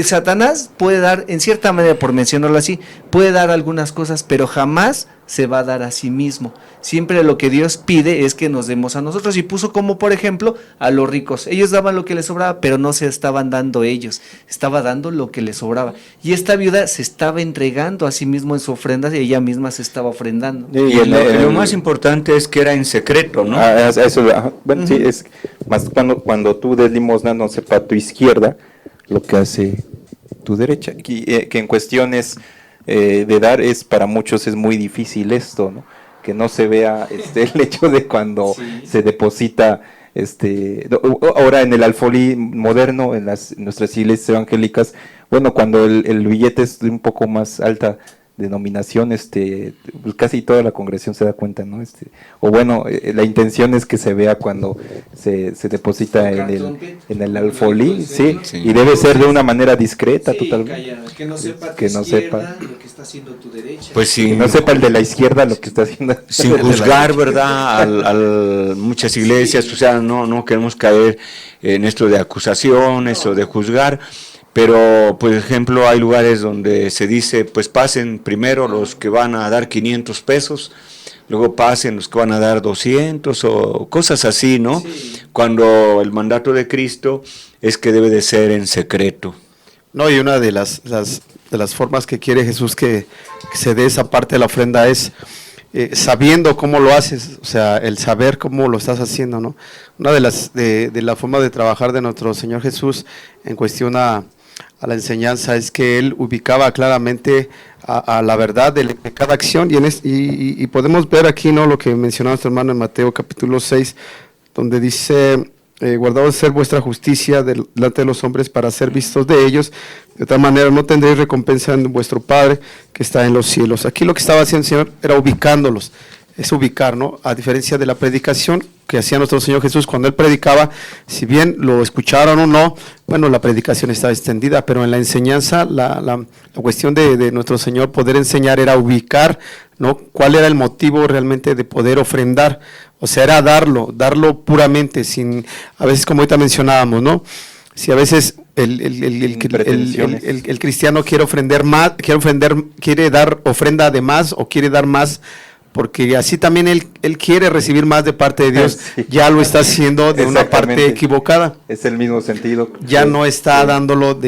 Satanás puede dar, en cierta manera, por mencionarlo así, puede dar algunas cosas, pero jamás se va a dar a sí mismo. Siempre lo que Dios pide es que nos demos a nosotros, y puso como por ejemplo a los ricos. Ellos daban lo que les sobraba, pero no se estaban dando ellos, estaba dando lo que les sobraba. Y esta viuda se estaba entregando a sí mismo en su ofrenda, y ella misma se estaba ofrendando. Y lo más importante es que era en secreto, ¿no? Bueno, sí, es más cuando tú des limosna, no sepa tu izquierda lo que hace tu derecha, que en cuestiones de dar para muchos es muy difícil esto, ¿no? Que no se vea el hecho de cuando se deposita, ahora en el alfolí moderno, en nuestras iglesias evangélicas, bueno, cuando el billete es de un poco más alta denominación, pues casi toda la congregación se da cuenta, ¿no? O bueno, la intención es que se vea cuando se deposita en el alfolí, sí, y debe ser de una manera discreta, totalmente. Que no sepa que no sepa lo que está haciendo tu derecha. Pues sí, que no sepa el de la izquierda lo que está haciendo. Sin juzgar, ¿verdad? Muchas iglesias, o sea, no queremos caer en esto de acusaciones o de juzgar. Pero, por ejemplo, hay lugares donde se dice, pues pasen primero los que van a dar 500 pesos, luego pasen los que van a dar 200 o cosas así, ¿no? Sí. Cuando el mandato de Cristo es que debe de ser en secreto. No, y una de las formas que quiere Jesús que se dé esa parte de la ofrenda es sabiendo cómo lo haces, o sea, el saber cómo lo estás haciendo, ¿no? Una de la forma de trabajar de nuestro Señor Jesús en cuestión a la enseñanza es que él ubicaba claramente a la verdad de cada acción, y podemos ver aquí, ¿no?, lo que mencionaba nuestro hermano en Mateo capítulo 6, donde dice, guardaos de ser vuestra justicia delante de los hombres para ser vistos de ellos, de tal manera no tendréis recompensa en vuestro Padre que está en los cielos. Aquí lo que estaba haciendo el Señor era ubicándolos, es ubicar, ¿no? A diferencia de la predicación que hacía nuestro Señor Jesús cuando Él predicaba, si bien lo escucharon o no, bueno, la predicación estaba extendida, pero en la enseñanza, la cuestión de nuestro Señor poder enseñar era ubicar, ¿no?, cuál era el motivo realmente de poder ofrendar, o sea, era darlo puramente, sin, a veces como ahorita mencionábamos, ¿no?, si a veces el cristiano quiere ofrendar más, quiere dar ofrenda de más o quiere dar más, porque así también él quiere recibir más de parte de Dios, sí. Ya lo está haciendo de una parte equivocada. Es el mismo sentido. Ya no está dándolo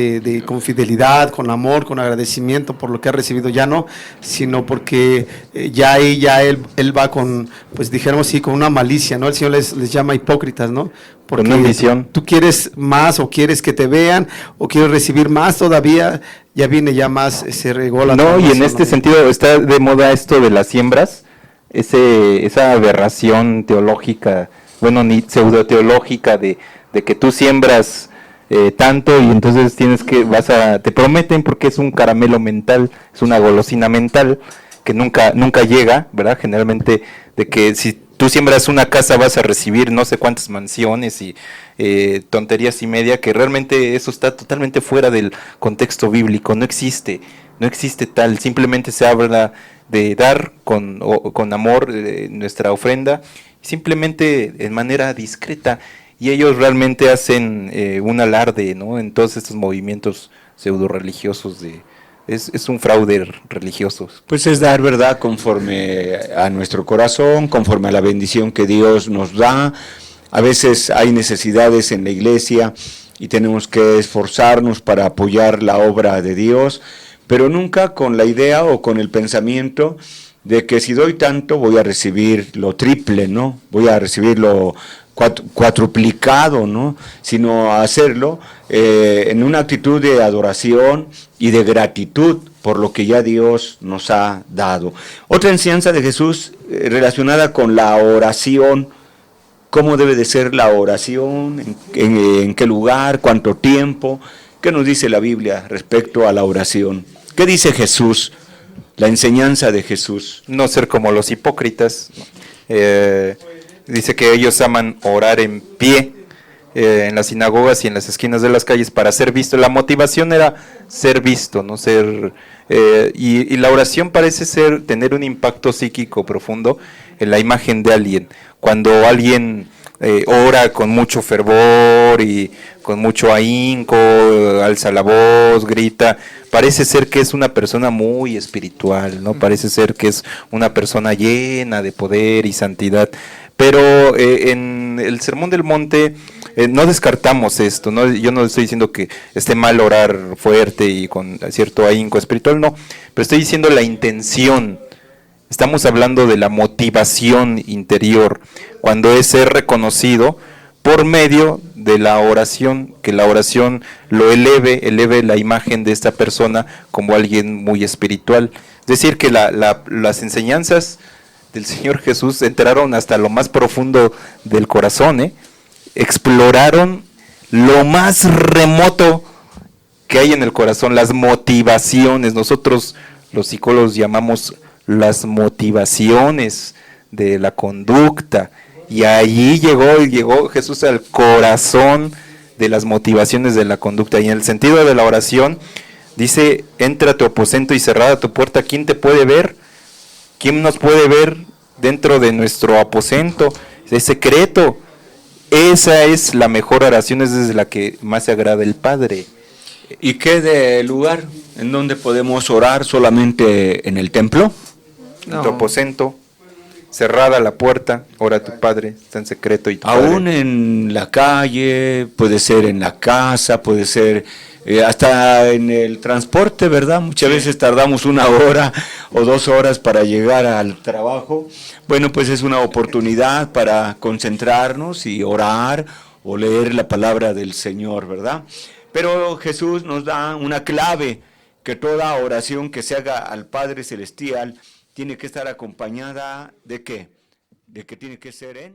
con fidelidad, con amor, con agradecimiento por lo que ha recibido, ya no, sino porque ya él va con, pues dijéramos sí, con una malicia, ¿no? El Señor les llama hipócritas, ¿no? Porque con una ambición. Tú quieres más o quieres que te vean o quieres recibir más todavía, ya viene ya más ese regolo. No, y en este sentido está de moda esto de las siembras, esa aberración teológica, bueno, ni pseudo-teológica de que tú siembras tanto y entonces te prometen, porque es un caramelo mental, es una golosina mental que nunca llega, ¿verdad? Generalmente de que si tú siembras una casa vas a recibir no sé cuántas mansiones y tonterías y media, que realmente eso está totalmente fuera del contexto bíblico, no existe tal, simplemente se habla de dar con amor nuestra ofrenda, simplemente en manera discreta, y ellos realmente hacen un alarde, ¿no?, en todos estos movimientos pseudo religiosos de Es un fraude religioso. Pues es dar verdad conforme a nuestro corazón, conforme a la bendición que Dios nos da. A veces hay necesidades en la iglesia y tenemos que esforzarnos para apoyar la obra de Dios, pero nunca con la idea o con el pensamiento de que si doy tanto voy a recibir lo triple, ¿no? Voy a recibir lo cuatruplicado, ¿no? Sino hacerlo en una actitud de adoración y de gratitud por lo que ya Dios nos ha dado. Otra enseñanza de Jesús relacionada con la oración. ¿Cómo debe de ser la oración? ¿En qué lugar? ¿Cuánto tiempo? ¿Qué nos dice la Biblia respecto a la oración? ¿Qué dice Jesús? La enseñanza de Jesús. No ser como los hipócritas. Dice que ellos aman orar en pie en las sinagogas y en las esquinas de las calles para ser visto. La motivación era ser visto, no ser y la oración parece tener un impacto psíquico profundo en la imagen de alguien. Cuando alguien ora con mucho fervor y con mucho ahínco, alza la voz, grita, parece ser que es una persona muy espiritual, ¿no? Parece ser que es una persona llena de poder y santidad. Pero en el Sermón del Monte no descartamos esto, ¿no? Yo no estoy diciendo que esté mal orar fuerte y con cierto ahínco espiritual, no, pero estoy diciendo la intención. Estamos hablando de la motivación interior, cuando es ser reconocido por medio de la oración, que la oración lo eleve la imagen de esta persona como alguien muy espiritual. Es decir, que las enseñanzas del Señor Jesús entraron hasta lo más profundo del corazón, exploraron lo más remoto que hay en el corazón, las motivaciones. Nosotros los psicólogos llamamos las motivaciones de la conducta, y allí llegó Jesús al corazón de las motivaciones de la conducta. Y en el sentido de la oración dice: entra a tu aposento y cerrada tu puerta. ¿Quién te puede ver? ¿Quién nos puede ver dentro de nuestro aposento? Es secreto. Esa es la mejor oración, es desde la que más se agrada el Padre. ¿Y qué de lugar en donde podemos orar? ¿Solamente en el templo? En tu aposento, cerrada la puerta, ora tu Padre, está en secreto. Y tu Aún Padre. en la calle, puede ser en la casa, puede ser hasta en el transporte, ¿verdad? Muchas veces tardamos 1 hora o 2 horas para llegar al trabajo. Bueno, pues es una oportunidad para concentrarnos y orar o leer la palabra del Señor, ¿verdad? Pero Jesús nos da una clave, que toda oración que se haga al Padre Celestial tiene que estar acompañada ¿de qué? De que tiene que ser en